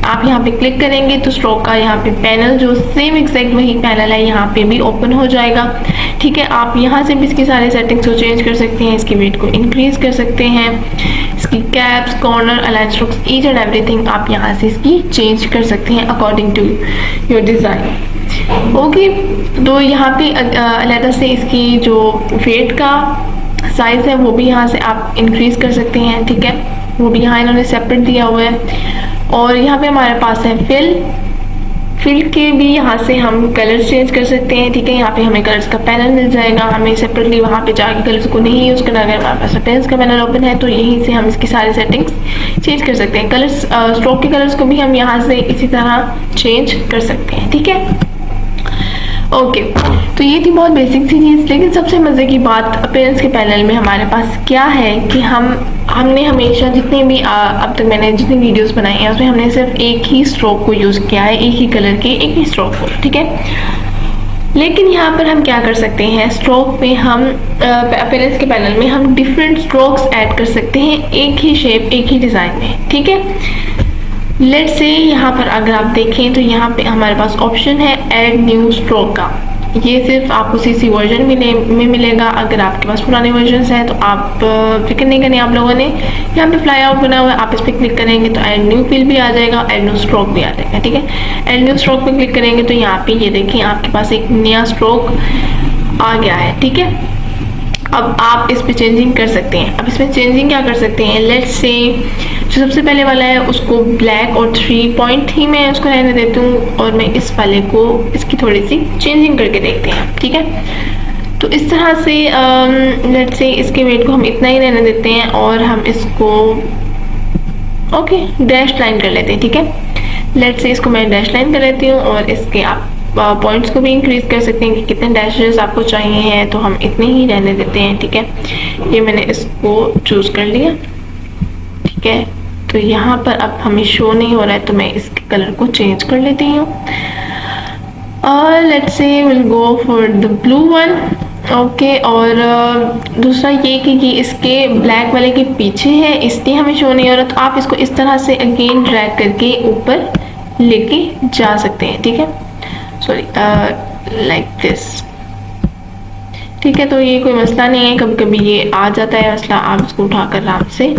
आप यहाँ पे क्लिक करेंगे तो स्ट्रोक का यहाँ पे पैनल जो सेम एग्जैक्ट वही पैनल है यहाँ पे भी ओपन हो जाएगा। ठीक है। आप यहाँ से भी इसकी सारे सेटिंग्स को चेंज कर सकते हैं, इसकी वेट को इंक्रीज कर सकते हैं, इसकी caps, corner, align strokes, each and everything आप यहाँ से इसकी चेंज कर सकते हैं according to your design. Okay. तो यहाँ पे अलग से इसकी जो वेट का साइज़ है वो भी यहाँ से आप इंक्रीज कर सकते हैं। ठीक है। वो भी यहाँ इन्होंने सेपरेट दिया हुआ है। और यहाँ पे हमारे पास है फिल के भी यहाँ से हम कलर्स चेंज कर सकते हैं। ठीक है। यहाँ पे हमें कलर्स का पैनल मिल जाएगा, हमें सेपरेटली वहाँ पे जाके कलर्स को नहीं यूज़ करना। अगर हमारे पास अपीयरेंस का पैनल ओपन है तो यहीं से हम इसकी सारी सेटिंग्स चेंज कर सकते हैं। कलर्स, स्ट्रोक के कलर्स को भी हम यहाँ से इसी तरह चेंज कर सकते हैं। ठीक है। ओके। तो ये थी बहुत बेसिक सी चीज़, लेकिन सबसे मज़े की बात अपीयरेंस के पैनल में हमारे पास क्या है कि हमने हमेशा जितने भी अब तक मैंने जितनी वीडियोस बनाई हैं उसमें हमने सिर्फ एक ही स्ट्रोक को यूज़ किया है, एक ही कलर के एक ही स्ट्रोक को। ठीक है। लेकिन यहाँ पर हम क्या कर सकते हैं, स्ट्रोक में हम अपीयरेंस के पैनल में हम डिफरेंट स्ट्रोक्स ऐड कर सकते हैं एक ही शेप, एक ही डिज़ाइन में। ठीक है। लेट्स से यहाँ पर अगर आप देखें तो यहाँ पे हमारे पास ऑप्शन है ऐड न्यू स्ट्रोक का। ये सिर्फ आपको CC वर्जन में मिलेगा। अगर आपके पास पुराने वर्जन हैं तो आप फिक्र नहीं करनी, आप लोगों ने यहाँ पे फ्लाई आउट बना हुआ है, आप इस पर क्लिक करेंगे तो ऐड न्यू फिल भी आ जाएगा, ऐड न्यू स्ट्रोक भी आ जाएगा। ठीक है। ऐड न्यू स्ट्रोक पे क्लिक करेंगे तो यहाँ पे ये देखिए आपके पास एक नया स्ट्रोक आ गया है। ठीक है। अब आप इस पे चेंजिंग कर सकते हैं। अब इसमें चेंजिंग क्या कर सकते हैं, लेट्स से जो सबसे पहले वाला है उसको ब्लैक और 3 पॉइंट ही मैं उसको रहने देती हूँ, और मैं इस वाले को इसकी थोड़ी सी चेंजिंग करके देखते हैं, ठीक है। तो इस तरह से लेट्स से इसके वेट को हम इतना ही रहने देते हैं, और हम इसको ओके डैश लाइन कर लेते हैं, ठीक है। लेट्स से इसको मैं डैश लाइन कर लेती हूँ, और इसके आप पॉइंट्स को भी इंक्रीज कर सकते हैं कि कितने डैशेस आपको चाहिए हैं, तो हम इतने ही रहने देते हैं, ठीक है। ये मैंने इसको चूज कर लिया, ठीक है। तो यहाँ पर अब हमें शो नहीं हो रहा है, तो मैं इसके कलर को चेंज कर लेती हूँ, और let's say will go for the blue one, okay. और दूसरा ये कि इसके ब्लैक वाले के पीछे है, इसलिए हमें शो नहीं हो रहा, तो आप इसको इस तरह से अगेन ड्रैग करके ऊपर लेके जा सकते हैं, ठीक है। सॉरी लाइक दिस, ठीक है। तो ये कोई मसला नहीं है, कभी कभी ये आ जाता है मसला, आप इसको उठाकर आराम से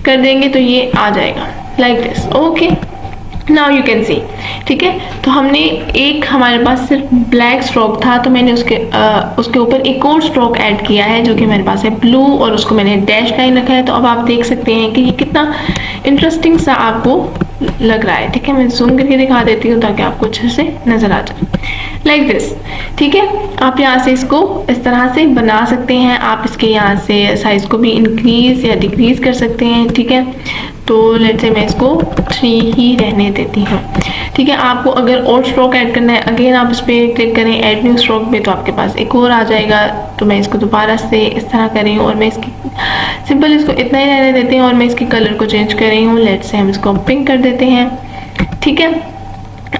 कर देंगे तो ये आ जाएगा like this, okay. Now you can सी, ठीक है। तो हमने एक हमारे पास सिर्फ ब्लैक स्ट्रोक था, तो मैंने उसके ऊपर एक और स्ट्रोक ऐड किया है जो कि मेरे पास है ब्लू, और उसको मैंने डैश लाइन रखा है। तो अब आप देख सकते हैं कि ये कितना इंटरेस्टिंग सा आपको लग रहा है, ठीक है। मैं जूम करके दिखा देती हूँ ताकि आपको अच्छे से नजर आ जाए लाइक दिस, ठीक है। आप यहाँ से इसको इस तरह से बना सकते हैं, आप इसके यहाँ से साइज को भी इंक्रीज या डिक्रीज कर सकते हैं, ठीक है। तो लेट्स से मैं इसको 3 ही रहने देती हूँ, ठीक है। आपको अगर और स्ट्रोक ऐड करना है, अगेन आप इस पर क्लिक करें ऐड न्यू स्ट्रोक पे, तो आपके पास एक और आ जाएगा। तो मैं इसको दोबारा से इस तरह कर रही हूँ, और मैं इसकी सिंपल इसको इतना ही रहने देती हूँ, और मैं इसके कलर को चेंज कर रही हूँ। लेट्स से हम इसको पिंक कर देते हैं, ठीक है।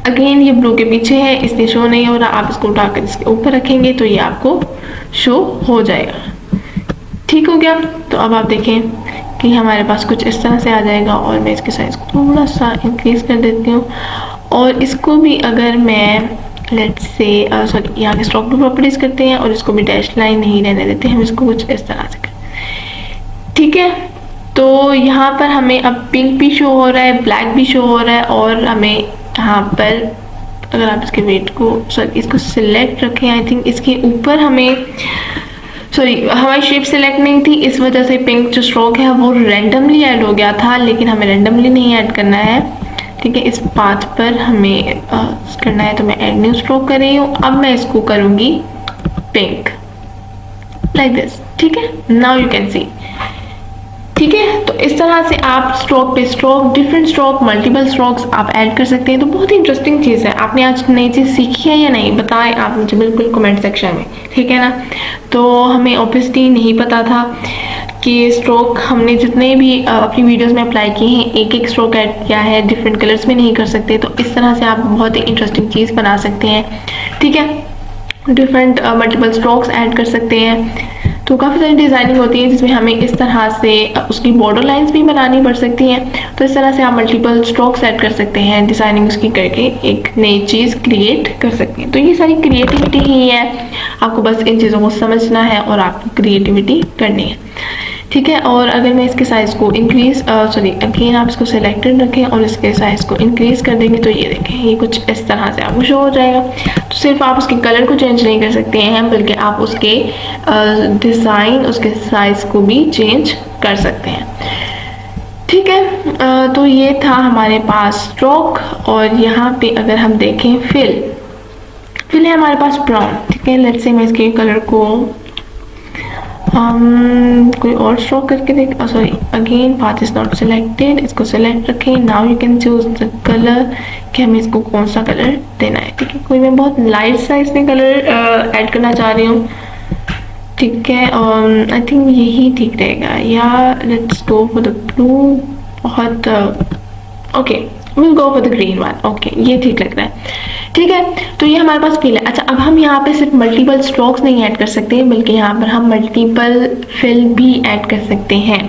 अगेन ये ब्लू के पीछे है इसलिए शो नहीं हो रहा, आप इसको उठाकर इसके ऊपर रखेंगे तो ये आपको शो हो जाएगा, ठीक हो गया। तो अब आप देखें कि हमारे पास कुछ इस तरह से आ जाएगा, और मैं इसके साइज को थोड़ा सा इंक्रीज कर देती हूँ, और इसको भी अगर मैं लेट्स से सॉरी यहाँ के स्ट्रोक भी प्रॉपर्टीज करते हैं, और इसको भी डैश लाइन नहीं रहने देते, हम इसको कुछ इस तरह से करते, ठीक है। तो यहाँ पर हमें अब पिंक भी शो हो रहा है, ब्लैक भी शो हो रहा है, और हमें यहाँ पर अगर आप इसके वेट को सॉरी इसको सिलेक्ट रखें, आई थिंक इसके ऊपर हमें सॉरी हमारी शेप सिलेक्ट नहीं थी, इस वजह से पिंक जो स्ट्रोक है वो रैंडमली ऐड हो गया था, लेकिन हमें रैंडमली नहीं ऐड करना है, ठीक है। इस पाथ पर हमें करना है, तो मैं ऐड न्यू स्ट्रोक कर रही हूँ। अब मैं इसको करूँगी पिंक लाइक दिस, ठीक है। नाउ यू कैन सी, ठीक है। तो इस तरह से आप स्ट्रोक पे stroke, different stroke, multiple strokes आप ऐड कर सकते हैं। तो बहुत ही इंटरेस्टिंग चीज़ है। आपने आज नई चीज़ सीखी है या नहीं, बताएं आप मुझे बिल्कुल कमेंट सेक्शन में, ठीक है ना। तो हमें ऑब्वियसली नहीं पता था कि स्ट्रोक हमने जितने भी अपनी वीडियोस में अप्लाई किए हैं, एक एक स्ट्रोक ऐड किया है, डिफरेंट कलर्स में नहीं कर सकते। तो इस तरह से आप बहुत ही इंटरेस्टिंग चीज़ बना सकते हैं, ठीक है। डिफरेंट मल्टीपल स्ट्रोक्स ऐड कर सकते हैं। तो काफ़ी सारी डिज़ाइनिंग होती है जिसमें हमें इस तरह से उसकी बॉर्डर लाइंस भी बनानी पड़ सकती हैं। तो इस तरह से आप मल्टीपल स्ट्रोक्स ऐड कर सकते हैं, डिज़ाइनिंग उसकी करके एक नई चीज़ क्रिएट कर सकते हैं। तो ये सारी क्रिएटिविटी ही है, आपको बस इन चीज़ों को समझना है और आपको क्रिएटिविटी करनी है, ठीक है। और अगर मैं इसके साइज़ को इंक्रीज सॉरी अगेन आप इसको सिलेक्टेड रखें और इसके साइज़ को इंक्रीज़ कर देंगे, तो ये देखें ये कुछ इस तरह से आपको शो हो जाएगा। तो सिर्फ आप उसके कलर को चेंज नहीं कर सकते हैं, बल्कि आप उसके डिज़ाइन, उसके साइज़ को भी चेंज कर सकते हैं, ठीक है। तो ये था हमारे पास स्ट्रोक। और यहाँ पे अगर हम देखें फिल है हमारे पास ब्राउन, ठीक है। लेट्स से मैं इसके कलर को कोई और स्ट्रोक करके देख, sorry again path is not selected, इसको सिलेक्ट रखें। Now you can choose the colour कि हमें इसको कौन सा कलर देना है, ठीक है। कोई मैं बहुत लाइट सा इसमें कलर ऐड करना चाह रही हूँ, ठीक है। आई थिंक यही ठीक रहेगा, या let's go for the blue, बहुत okay will go for the green one, okay ये ठीक लग रहा है, ठीक है। तो ये हमारे पास फिल है। अच्छा, अब हम यहाँ पे सिर्फ मल्टीपल स्ट्रोक्स नहीं ऐड कर सकते, बल्कि यहाँ पर हम मल्टीपल फिल भी ऐड कर सकते हैं,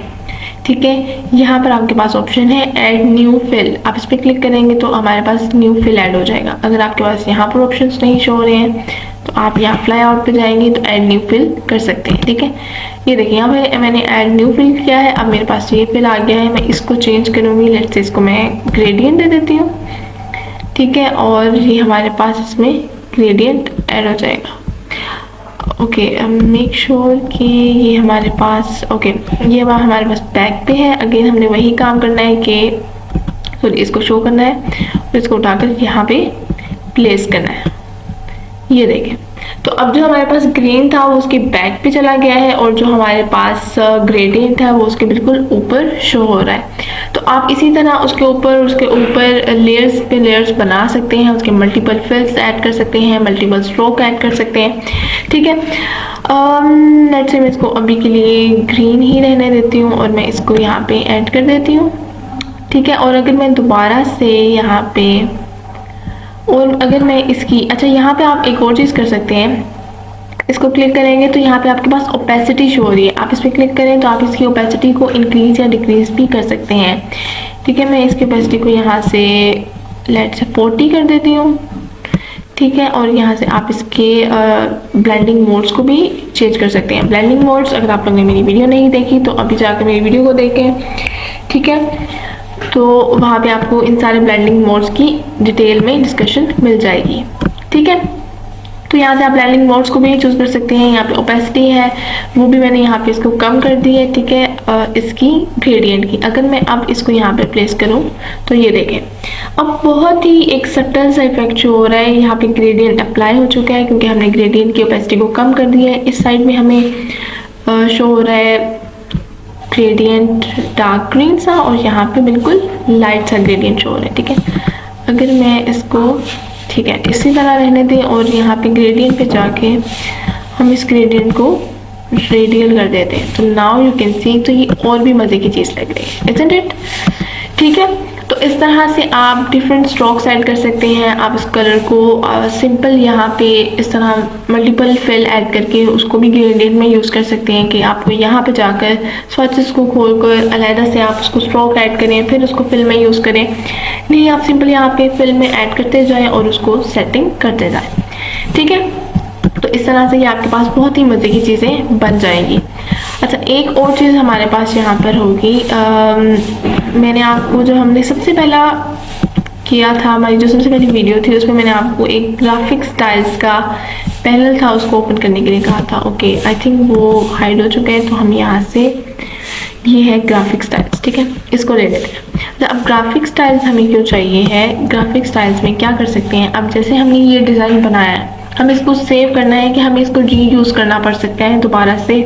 ठीक है। यहाँ पर आपके पास ऑप्शन है ऐड न्यू फिल, आप इस पर क्लिक करेंगे तो हमारे पास न्यू फिल ऐड हो जाएगा। अगर आपके पास यहाँ पर ऑप्शंस नहीं शो हो रहे हैं तो आप यहाँ फ्लाई आउट पे जाएंगे तो ऐड न्यू फिल कर सकते हैं, ठीक है। ये देखिए यहाँ पे मैंने ऐड न्यू फिल किया है, अब मेरे पास ये फिल आ गया है। मैं इसको चेंज करूँगी, लेट्स से इसको मैं ग्रेडियंट दे देती हूँ, ठीक है। और ये हमारे पास इसमें ग्रेडियंट ऐड हो जाएगा, ओके, मेक श्योर कि ये हमारे पास ओके ये बार हमारे पास बैक पे है। अगेन हमने वही काम करना है कि सॉरी इसको शो करना है और इसको उठाकर यहाँ पे प्लेस करना है। ये देखें, तो अब जो हमारे पास ग्रीन था वो उसके बैक पे चला गया है और जो हमारे पास ग्रेडियंट है वो उसके बिल्कुल ऊपर शो हो रहा है। तो आप इसी तरह उसके ऊपर लेयर्स पे लेयर्स बना सकते हैं, उसके मल्टीपल फिल्स ऐड कर सकते हैं, मल्टीपल स्ट्रोक ऐड कर सकते हैं। ठीक है, लेट्स से मैं इसको अभी के लिए ग्रीन ही रहने देती हूँ और मैं इसको यहाँ पे ऐड कर देती हूँ। ठीक है, और अगर मैं दोबारा से यहाँ पे और अगर मैं इसकी अच्छा यहाँ पे आप एक और चीज़ कर सकते हैं, इसको क्लिक करेंगे तो यहाँ पे आपके पास ओपेसिटी शो हो रही है। आप इस पर क्लिक करें तो आप इसकी ओपेसिटी को इंक्रीज या डिक्रीज भी कर सकते हैं। ठीक है, मैं इसकी ओपेसिटी को यहाँ से लेट्स से 40 कर देती हूँ। ठीक है, और यहाँ से आप इसके ब्लेंडिंग मोड्स को भी चेंज कर सकते हैं। ब्लेंडिंग मोड्स अगर आप लोगों ने मेरी वीडियो नहीं देखी तो अभी जाकर मेरी वीडियो को देखें। ठीक है, तो वहाँ पे आपको इन सारे ब्लेंडिंग मोड्स की डिटेल में डिस्कशन मिल जाएगी। ठीक है, तो यहाँ से आप ब्लेंडिंग मोड्स को भी चूज़ कर सकते हैं। यहाँ पे ओपेसिटी है वो भी मैंने यहाँ पे इसको कम कर दी है। ठीक है, इसकी ग्रेडियंट की अगर मैं अब इसको यहाँ पे प्लेस करूँ तो ये देखें, अब बहुत ही एक सटल सा इफेक्ट शो हो रहा है। यहाँ पे ग्रेडियंट अप्लाई हो चुका है क्योंकि हमने ग्रेडियंट की ओपेसिटी को कम कर दिया है। इस साइड में हमें शो हो रहा है ग्रेडियंट डार्क ग्रीन सा और यहाँ पे बिल्कुल लाइट सा ग्रेडियंट शो हो रहा है। ठीक है, अगर मैं इसको ठीक है इसी तरह रहने दें और यहाँ पे ग्रेडियंट पे जाके हम इस ग्रेडियंट को रेडियल कर देते हैं तो नाउ यू कैन सी, तो ये और भी मज़े की चीज़ लग रही है, इज़न्ट इट। ठीक है, तो इस तरह से आप डिफरेंट स्ट्रोक्स ऐड कर सकते हैं। आप इस कलर को सिंपल यहाँ पे इस तरह मल्टीपल फिल ऐड करके उसको भी ग्रेडियंट में यूज़ कर सकते हैं कि आपको यहाँ पे जाकर स्वॉचेस को खोलकर अलहदा से आप उसको स्ट्रोक ऐड करें फिर उसको फिल में यूज़ करें। नहीं, आप सिंपल यहाँ पे फिल में ऐड करते जाएँ और उसको सेटिंग करते जाएँ। ठीक है, तो इस तरह से ये आपके पास बहुत ही मज़े की चीज़ें बन जाएंगी। अच्छा, एक और चीज़ हमारे पास यहाँ पर होगी, मैंने आपको जो हमने सबसे पहला किया था, हमारी जो सबसे पहली वीडियो थी उसमें मैंने आपको एक ग्राफिक स्टाइल्स का पैनल था उसको ओपन करने के लिए कहा था। ओके, आई थिंक वो हाइड हो चुका है तो हम यहाँ से ये है ग्राफिक स्टाइल्स। ठीक है, इसको ले लेते हैं। अब ग्राफिक स्टाइल्स हमें क्यों चाहिए है, ग्राफिक स्टाइल्स में क्या कर सकते हैं। अब जैसे हमने ये डिज़ाइन बनाया है हमें इसको सेव करना है कि हमें इसको रीयूज़ करना पड़ सकता है दोबारा से।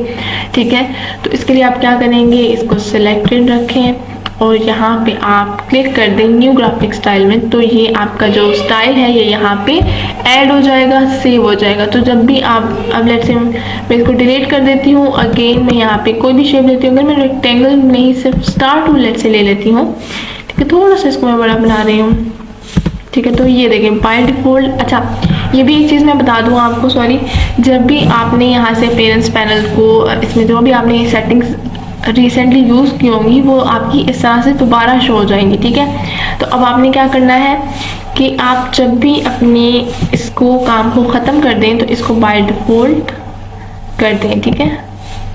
ठीक है, तो इसके लिए आप क्या करेंगे, इसको सिलेक्टेड रखें और यहाँ पे आप क्लिक कर दें न्यू ग्राफिक स्टाइल में, तो ये आपका जो स्टाइल है ये यहाँ पे ऐड हो जाएगा, सेव हो जाएगा। तो जब भी आप अब लेट्स से मैं इसको डिलीट कर देती हूँ, अगेन मैं यहाँ पे कोई भी शेप लेती हूँ, अगर मैं रेक्टेंगल नहीं सिर्फ स्टार टूल लेट से ले लेती हूँ। ठीक है, थोड़ा सा इसको मैं बड़ा बना रही हूँ। ठीक है, तो ये देखें बाय डिफ़ॉल्ट। अच्छा, ये भी एक चीज़ मैं बता दूँ आपको, सॉरी, जब भी आपने यहाँ से पेरेंट्स पैनल को इसमें जो भी आपने सेटिंग्स रिसेंटली यूज़ की होंगी वो आपकी इस तरह से दोबारा शो हो जाएंगी। ठीक है, तो अब आपने क्या करना है कि आप जब भी अपने इसको काम को ख़त्म कर दें तो इसको बाय डिफ़ॉल्ट कर दें। ठीक है,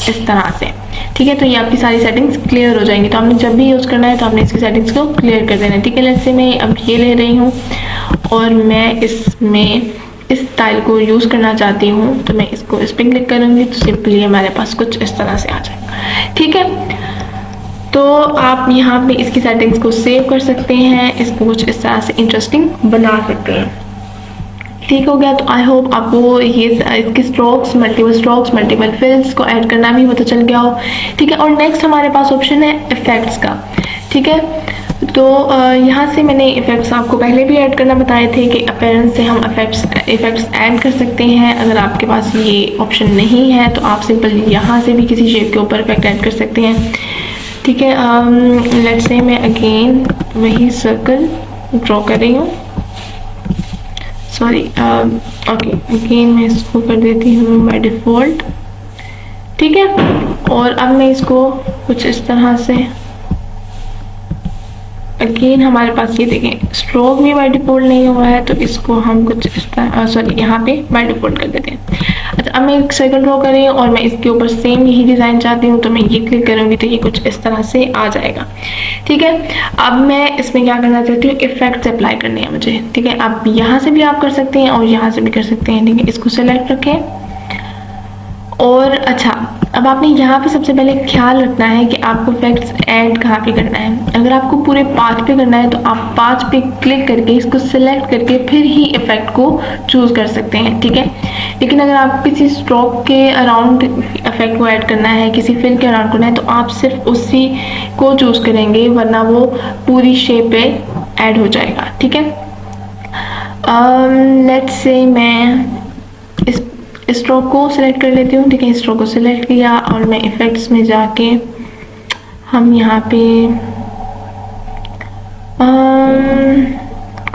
इस तरह से। ठीक है, तो ये आपकी सारी सेटिंग्स क्लियर हो जाएंगी। तो आपने जब भी यूज़ करना है तो आपने इसकी सेटिंग्स को क्लियर कर देना है। ठीक है, लेट्स से मैं अब ये ले रही हूँ और मैं इसमें इस स्टाइल को यूज़ करना चाहती हूँ तो मैं इसको इस पर क्लिक करूँगी तो सिंपली हमारे पास कुछ इस तरह से आ जाएगा। ठीक है, तो आप यहाँ पे इसकी सेटिंग्स को सेव कर सकते हैं, इसको कुछ इस तरह से इंटरेस्टिंग बना सकते हैं। ठीक हो गया, तो आई होप आपको ये इसके स्ट्रोक्स, मल्टीपल फिल्स को ऐड करना भी पता चल गया हो। ठीक है, और नेक्स्ट हमारे पास ऑप्शन है इफ़ेक्ट्स का। ठीक है, तो यहाँ से मैंने इफ़ेक्ट्स आपको पहले भी ऐड करना बताए थे कि अपीयरेंस से हम इफ़ेक्ट्स ऐड कर सकते हैं। अगर आपके पास ये ऑप्शन नहीं है तो आप सिंपल यहाँ से भी किसी शेप के ऊपर इफेक्ट ऐड कर सकते हैं। ठीक है, लेट्स से मैं अगेन वही सर्कल ड्रॉ कर रही हूँ, सॉरी, ओके, अगेन मैं इसको कर देती हूँ बाय डिफ़ॉल्ट। ठीक है, और अब मैं इसको कुछ इस तरह से अगेन हमारे पास ये देखें स्ट्रोक भी बाय डिफ़ॉल्ट नहीं हुआ है तो इसको हम कुछ इस तरह सॉरी यहाँ पे बाय डिफ़ॉल्ट कर देते हैं। अच्छा, अब मैं एक सर्कल ड्रॉ कर रही हूँ और मैं इसके ऊपर सेम यही डिज़ाइन चाहती हूँ तो मैं ये क्लिक करूँगी तो ये कुछ इस तरह से आ जाएगा। ठीक है, अब मैं इसमें क्या करना चाहती हूँ, इफेक्ट्स अप्लाई करने हैं मुझे। ठीक है, आप यहाँ से भी आप कर सकते हैं और यहाँ से भी कर सकते हैं। ठीक है, इसको सेलेक्ट रखें और अच्छा, अब आपने यहाँ पे सबसे पहले ख्याल रखना है कि आपको इफेक्ट्स ऐड कहाँ पे करना है। अगर आपको पूरे पाथ पे करना है तो आप पाथ पे क्लिक करके इसको सिलेक्ट करके फिर ही इफेक्ट को चूज़ कर सकते हैं, ठीक है। लेकिन अगर आपको किसी स्ट्रोक के अराउंड इफेक्ट को ऐड करना है, किसी फिल के अराउंड करना है, तो आप सिर्फ उसी को चूज़ करेंगे, वरना वो पूरी शेप पे ऐड हो जाएगा, ठीक है। लेट्स से मैं इस स्ट्रोक को सिलेक्ट कर लेती हूँ, ठीक है। स्ट्रोक को सिलेक्ट किया और मैं इफेक्ट्स में जाके हम यहाँ पे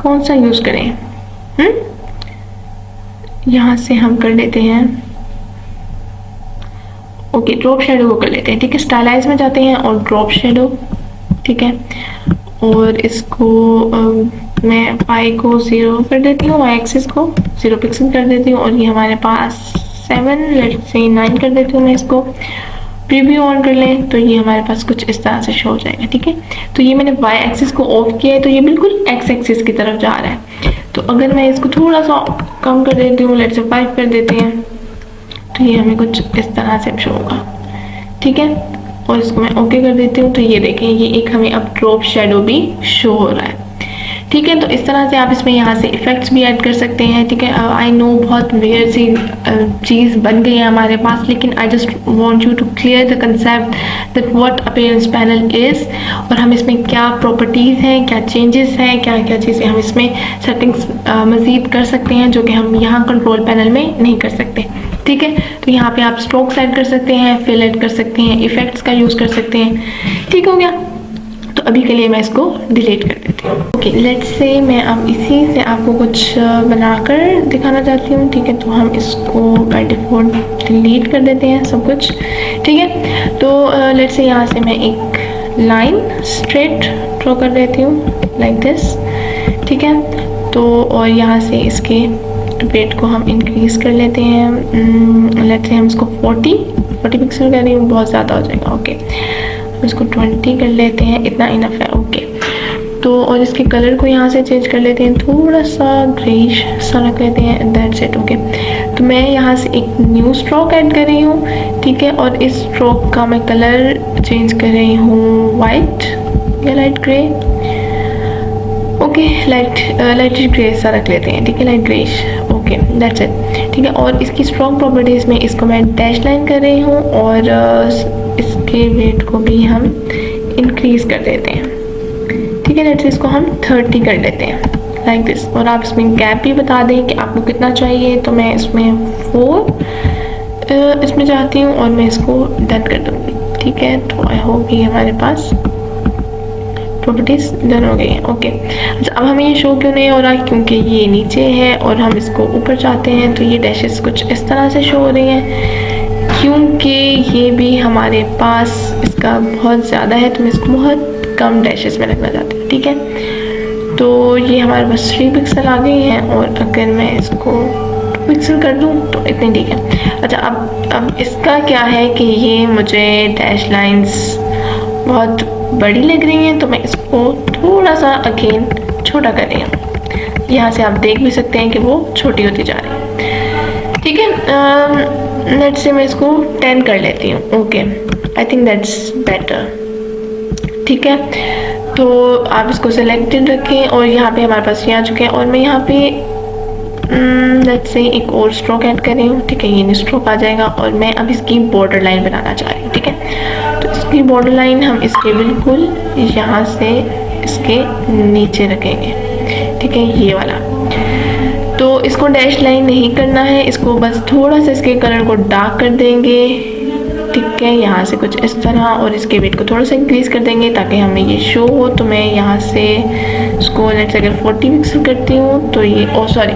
कौन सा यूज़ करें, यहाँ से हम कर लेते हैं, ओके, ड्रॉप शेडो को कर लेते हैं, ठीक है। स्टाइलाइज में जाते हैं और ड्रॉप शेडो, ठीक है। और इसको मैं पाई को 0 कर देती हूँ, वाई एक्सिस को 0 पिक्सल कर देती हूँ, और ये हमारे पास 7 लेट्स से 9 कर देती हूँ मैं इसको। प्रीव्यू ऑन कर लें तो ये हमारे पास कुछ इस तरह से शो हो जाएगा, ठीक है। तो ये मैंने वाई एक्सिस को ऑफ किया है, तो ये बिल्कुल एक्स एक्सिस की तरफ जा रहा है। तो अगर मैं इसको थोड़ा सा कम कर देती हूँ, लेट्स से 5 कर देते हैं, तो ये हमें कुछ इस तरह से शो होगा, ठीक है। और इसको मैं ओके कर देती हूँ, तो ये देखें, ये एक हमें अब ड्रॉप शेडो भी शो हो रहा है, ठीक है। तो इस तरह से आप इसमें यहाँ से इफेक्ट्स भी ऐड कर सकते हैं, ठीक है। आई नो बहुत वेयर सी चीज़ बन गई है हमारे पास, लेकिन I just want you to clear the concept that what appearance panel is, और हम इसमें क्या प्रॉपर्टीज़ हैं, क्या चेंजेस हैं, क्या क्या चीज़ें हम इसमें सेटिंग्स मज़ीद कर सकते हैं जो कि हम यहाँ कंट्रोल पैनल में नहीं कर सकते, ठीक है। तो यहाँ पे आप स्ट्रोक्स ऐड कर सकते हैं, फिल ऐड कर सकते हैं, इफेक्ट्स का यूज़ कर सकते हैं, ठीक हो गया। तो अभी के लिए मैं इसको डिलीट कर देती हूँ, ओके। लेट्स से मैं अब इसी से आपको कुछ बनाकर दिखाना चाहती हूँ, ठीक है। तो हम इसको बाय डिफ़ॉल्ट डिलीट कर देते हैं सब कुछ, ठीक है। तो लेट्स से यहाँ से मैं एक लाइन स्ट्रेट ड्रॉ कर देती हूँ लाइक दिस, ठीक है। तो और यहाँ से इसके वेट को हम इंक्रीज़ कर लेते हैं, लेट्स से हम इसको 40 पिक्सल कर रही हूँ, बहुत ज़्यादा हो जाएगा, ओके। इसको 20 कर लेते हैं, इतना इनफ है, ओके। तो और इसके कलर को यहाँ से चेंज कर लेते हैं, थोड़ा सा ग्रेइश सा रख लेते हैं, दैट्स इट, ओके। तो मैं यहाँ से एक न्यू स्ट्रोक ऐड कर रही हूँ, ठीक है। और इस स्ट्रोक का मैं कलर चेंज कर रही हूँ वाइट या light grey, okay, light grey सा रख लेते हैं, ठीक है, light greyish, okay, that's it, ठीक है। और इसकी स्ट्रोक प्रॉपर्टीज़ में इसको मैं डैश लाइन कर रही हूँ, और इसके वेट को भी हम इंक्रीज़ कर देते हैं, ठीक है। लेट्स इसको हम 30 कर लेते हैं लाइक दिस। और आप इसमें गैप भी बता दें कि आपको कितना चाहिए, तो मैं इसमें 4 इसमें चाहती हूँ, और मैं इसको डन कर दूँगी, ठीक है। तो आई होप ये हमारे पास प्रॉपर्टीज डन हो गई है, ओके। अच्छा, अब हमें ये शो क्यों नहीं हो रहा, क्योंकि ये नीचे है और हम इसको ऊपर चाहते हैं, तो ये डैशेस कुछ इस तरह से शो हो रही हैं, क्योंकि ये भी हमारे पास इसका बहुत ज़्यादा है, तो मैं इसको बहुत कम डैशेस में रखना चाहती हूँ, ठीक है। तो ये हमारे पास 3 पिक्सल आ गई हैं, और अगर मैं इसको 2 पिक्सल कर दूँ तो इतनी ठीक है। अच्छा, अब इसका क्या है कि ये मुझे डैश लाइंस बहुत बड़ी लग रही हैं, तो मैं इसको थोड़ा सा अगेन छोटा कर रही हूँ। यहाँ से आप देख भी सकते हैं कि वो छोटी होती जा रही है, ठीक है। लेट्स से मैं इसको 10 कर लेती हूँ, okay, I think that's better, ठीक है। तो आप इसको सिलेक्टेड रखें, और यहाँ पे हमारे पास ये आ चुके हैं, और मैं यहाँ पे लेट्स से एक और स्ट्रोक ऐड कर रही हूँ, ठीक है। ये स्ट्रोक आ जाएगा, और मैं अब इसकी बॉर्डर लाइन बनाना चाह रही हूँ, ठीक है। तो इसकी बॉर्डर लाइन हम इसके बिल्कुल यहाँ से इसके नीचे रखेंगे, ठीक है, ये वाला। तो इसको डैश लाइन नहीं करना है, इसको बस थोड़ा सा इसके कलर को डार्क कर देंगे, ठीक है, यहाँ से कुछ इस तरह, और इसके वेट को थोड़ा सा इंक्रीज़ कर देंगे ताकि हमें ये शो हो। तो मैं यहाँ से इसको लेट्स से अगर 40 पिक्सल करती हूँ, तो ये सॉरी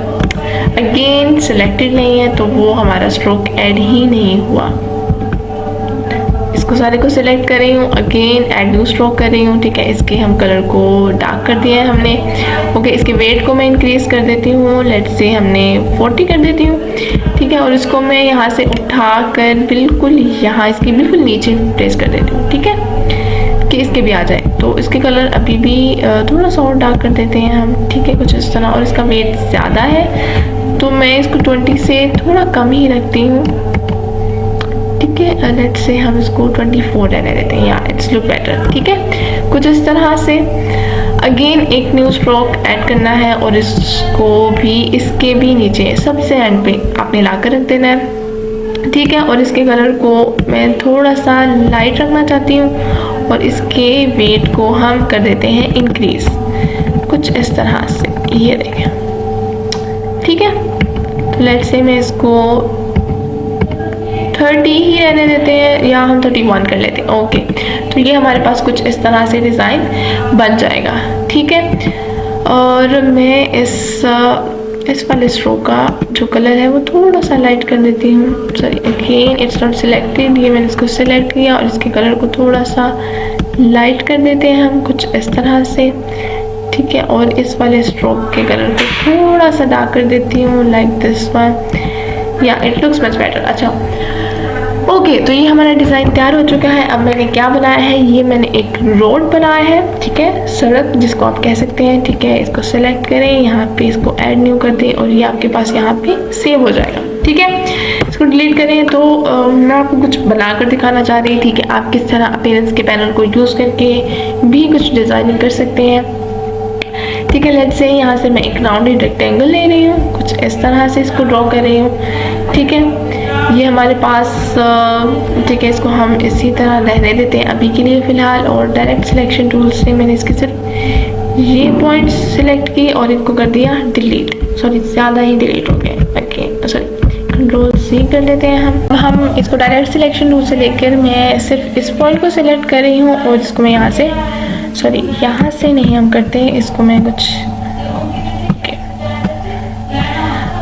अगेन सिलेक्टेड नहीं है, तो वो हमारा स्ट्रोक ऐड ही नहीं हुआ। इसको सारे को सिलेक्ट कर रही हूँ, अगेन ऐड न्यू स्ट्रोक कर रही हूँ, ठीक है। इसके हम कलर को डार्क कर दिया है हमने, ओके। इसके वेट को मैं इंक्रीज़ कर देती हूँ, लेट्स से हमने 40 कर देती हूँ, ठीक है। और इसको मैं यहाँ से उठा कर बिल्कुल यहाँ इसकी बिल्कुल नीचे प्लेस कर देती हूँ, ठीक है, कि इसके भी आ जाए। तो इसके कलर अभी भी थोड़ा सा और डार्क कर देते हैं हम, ठीक है, कुछ इस तरह। और इसका वेट ज़्यादा है, तो मैं इसको 20 से थोड़ा कम ही रखती हूँ, ठीक है, लेट्स से हम इसको 24 रहने देते हैं, या इट्स लुक बेटर। ठीक है, कुछ इस तरह से। अगेन एक न्यू स्ट्रोक ऐड करना है और इसको भी इसके भी नीचे सबसे एंड पे आपने ला कर रख देना है। ठीक है, और इसके कलर को मैं थोड़ा सा लाइट रखना चाहती हूँ और इसके वेट को हम कर देते हैं इंक्रीज कुछ इस तरह से, ये देखें। ठीक है, तो लेट्स से मैं इसको 30 ही रहने देते हैं, या हम 31 कर लेते हैं। ओके, तो ये हमारे पास कुछ इस तरह से डिज़ाइन बन जाएगा। ठीक है, और मैं इस वाले स्ट्रोक का जो कलर है वो थोड़ा सा लाइट कर देती हूँ। Sorry, again it's not selected, ये मैंने इसको सिलेक्ट किया और इसके कलर को थोड़ा सा लाइट कर देते हैं हम कुछ इस तरह से। ठीक है, और इस वाले स्ट्रोक के कलर को थोड़ा सा डार्क कर देती हूँ, लाइक दिस वन, या इट लुक्स मच बेटर। अच्छा, ओके, तो ये हमारा डिज़ाइन तैयार हो चुका है। अब मैंने क्या बनाया है, ये मैंने एक रोड बनाया है। ठीक है, सड़क जिसको आप कह सकते हैं। ठीक है, इसको सेलेक्ट करें, यहाँ पे इसको ऐड न्यू कर दें और ये आपके पास यहाँ पे सेव हो जाएगा। ठीक है, इसको डिलीट करें। तो मैं आपको कुछ बनाकर दिखाना चाह रही थी कि आप किस तरह अपीयरेंस के पैनल को यूज़ करके भी कुछ डिज़ाइनिंग कर सकते हैं। ठीक है, लेट्स से यहाँ से मैं एक राउंडेड रेक्टेंगल ले रही हूँ, कुछ इस तरह से इसको ड्रॉ कर रही हूँ। ठीक है, ये हमारे पास ठीक है, इसको हम इसी तरह रहने देते हैं अभी के लिए फ़िलहाल। और डायरेक्ट सिलेक्शन टूल से मैंने इसके सिर्फ ये पॉइंट्स सिलेक्ट किए और इनको कर दिया डिलीट। सॉरी, ज़्यादा ही डिलीट हो गए। ओके, सॉरी, कंट्रोल सी कर लेते हैं हम इसको डायरेक्ट सिलेक्शन टूल से लेकर मैं सिर्फ इस पॉइंट को सिलेक्ट कर रही हूँ और इसको मैं यहाँ से, सॉरी यहाँ से नहीं हम करते हैं, इसको मैं कुछ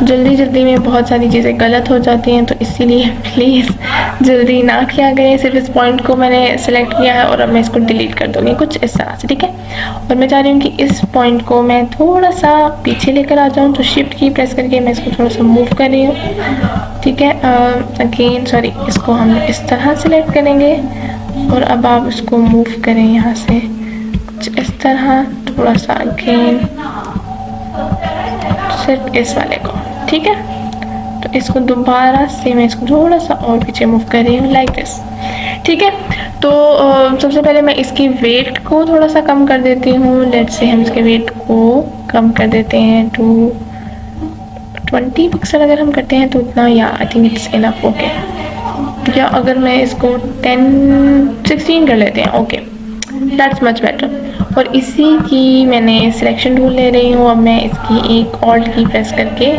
जल्दी में बहुत सारी चीज़ें गलत हो जाती हैं, तो इसीलिए प्लीज़ जल्दी ना किया करें। सिर्फ इस पॉइंट को मैंने सेलेक्ट किया है और अब मैं इसको डिलीट कर दूँगी कुछ इस तरह से। ठीक है, और मैं चाह रही हूँ कि इस पॉइंट को मैं थोड़ा सा पीछे लेकर आ जाऊँ, तो शिफ्ट की प्रेस करके मैं इसको थोड़ा सा मूव कर रही हूँ। ठीक है, अगेन सॉरी, इसको हम इस तरह सेलेक्ट करेंगे और अब आप इसको मूव करें यहाँ से कुछ इस तरह, थोड़ा सा अगेन सिर्फ इस वाले को। ठीक है, तो इसको दोबारा से मैं इसको थोड़ा सा और पीछे मूव कर रही हूँ, लाइक दिस। ठीक है, तो सबसे पहले मैं इसकी वेट को थोड़ा सा कम कर देती हूँ। लेट्स से हम इसके वेट को कम कर देते हैं टू 20 पिक्सल। अगर हम करते हैं तो उतना, या I think it's enough. Okay, या अगर मैं इसको 16 कर लेते हैं। Okay, that's much better. और इसी की मैंने सिलेक्शन टूल ले रही हूँ। अब मैं इसकी एक ऑल्ट की प्रेस करके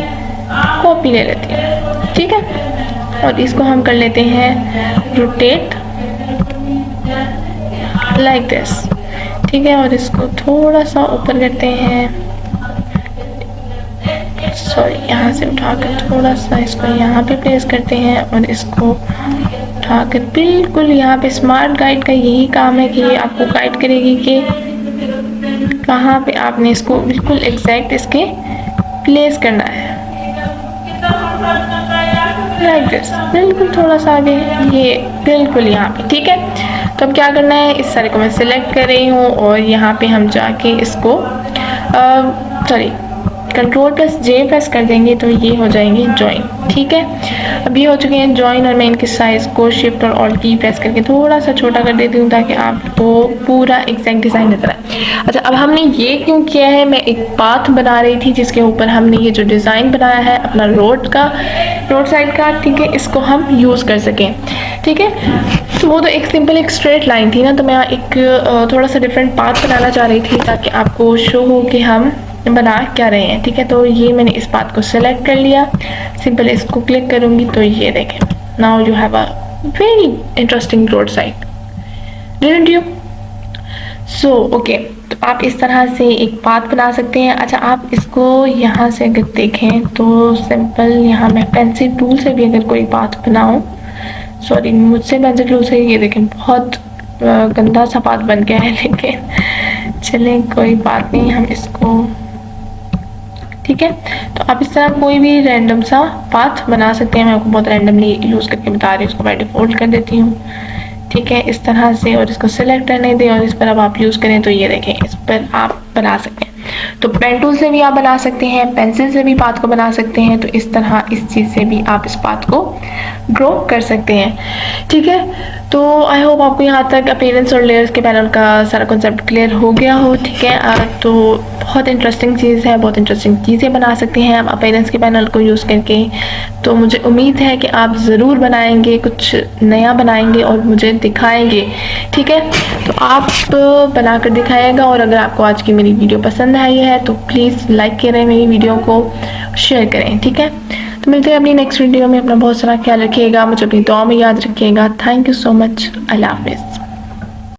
कॉपी ले लेती हूँ। ठीक है, और इसको हम कर लेते हैं रोटेट लाइक दिस। ठीक है, और इसको थोड़ा सा ऊपर करते हैं, सॉरी यहाँ से उठाकर थोड़ा सा इसको यहाँ पे प्लेस करते हैं और इसको उठाकर बिल्कुल यहाँ पे। स्मार्ट गाइड का यही काम है कि ये आपको गाइड करेगी कि कहाँ पे आपने इसको बिल्कुल एग्जैक्ट इसके प्लेस करना है, लाइक दिस। बिल्कुल थोड़ा सा आगे, ये बिल्कुल यहाँ पे। ठीक है, तो अब क्या करना है, इस सारे को मैं सिलेक्ट कर रही हूँ और यहाँ पे हम जाके इसको सॉरी Ctrl+J प्रेस कर देंगे तो ये हो जाएंगे ज्वाइन। ठीक है, अब ये हो चुके हैं ज्वाइन और मैं इनके साइज़ को शिफ्ट और ऑल्ट की प्रेस करके थोड़ा सा छोटा कर देती हूँ ताकि आपको पूरा एग्जैक्ट डिज़ाइन नजर आए। अच्छा, अब हमने ये क्यों किया है, मैं एक पाथ बना रही थी जिसके ऊपर हमने ये जो डिज़ाइन बनाया है अपना रोड साइड का, ठीक है, इसको हम यूज़ कर सकें। ठीक है, तो वो तो एक सिंपल एक स्ट्रेट लाइन थी ना, तो मैं एक थोड़ा सा डिफरेंट पाथ बनाना चाह रही थी ताकि आपको शो हो कि हम बना क्या रहे हैं। ठीक है, तो ये मैंने इस बात को सेलेक्ट कर लिया, सिंपल इसको क्लिक करूँगी तो ये देखें, now you have a very interesting road side, didn't you? So okay, तो आप इस तरह से एक पाथ बना सकते हैं। अच्छा, आप इसको यहाँ से अगर देखें तो सिंपल यहाँ मैं पेंसिल टूल से भी अगर कोई पाथ बनाऊँ, सॉरी मुझसे पेंसिल टूल से, ये देखें बहुत गंदा सा पाथ बन गया है, लेकिन चलें कोई बात नहीं, हम इसको, ठीक है, तो आप इस तरह कोई भी रैंडम सा पाथ बना सकते हैं। मैं आपको बहुत रैंडमली यूज़ करके बता रही हूँ, इसको मैं डिफ़ॉल्ट कर देती हूँ। ठीक है, इस तरह से, और इसको सेलेक्ट करने दें और इस पर अब आप यूज़ करें तो ये देखें, इस पर आप बना सकते हैं। तो पेन टूल से भी आप बना सकते हैं, पेंसिल से भी पाथ को बना सकते हैं। तो इस तरह इस चीज़ से भी आप इस पाथ को ड्रॉ कर सकते हैं। ठीक है, तो आई होप आपको यहाँ तक अपीयरेंस और लेयर्स के पैनल का सारा कॉन्सेप्ट क्लियर हो गया हो। ठीक है, तो बहुत इंटरेस्टिंग चीज़ है, बहुत इंटरेस्टिंग चीज़ें बना सकते हैं आप अपीयरेंस के पैनल को यूज़ करके। तो मुझे उम्मीद है कि आप ज़रूर बनाएंगे, कुछ नया बनाएंगे और मुझे दिखाएंगे। ठीक है, तो आप बना कर दिखाएगा। और अगर आपको आज की मेरी वीडियो पसंद आई है तो प्लीज़ लाइक करें, मेरी वीडियो को शेयर करें। ठीक है, तो मिलते हैं अपनी नेक्स्ट वीडियो में। अपना बहुत सारा ख्याल रखिएगा, मुझे अपनी दुआ में याद रखिएगा। Thank you so much. अल्लाह हाफिज़।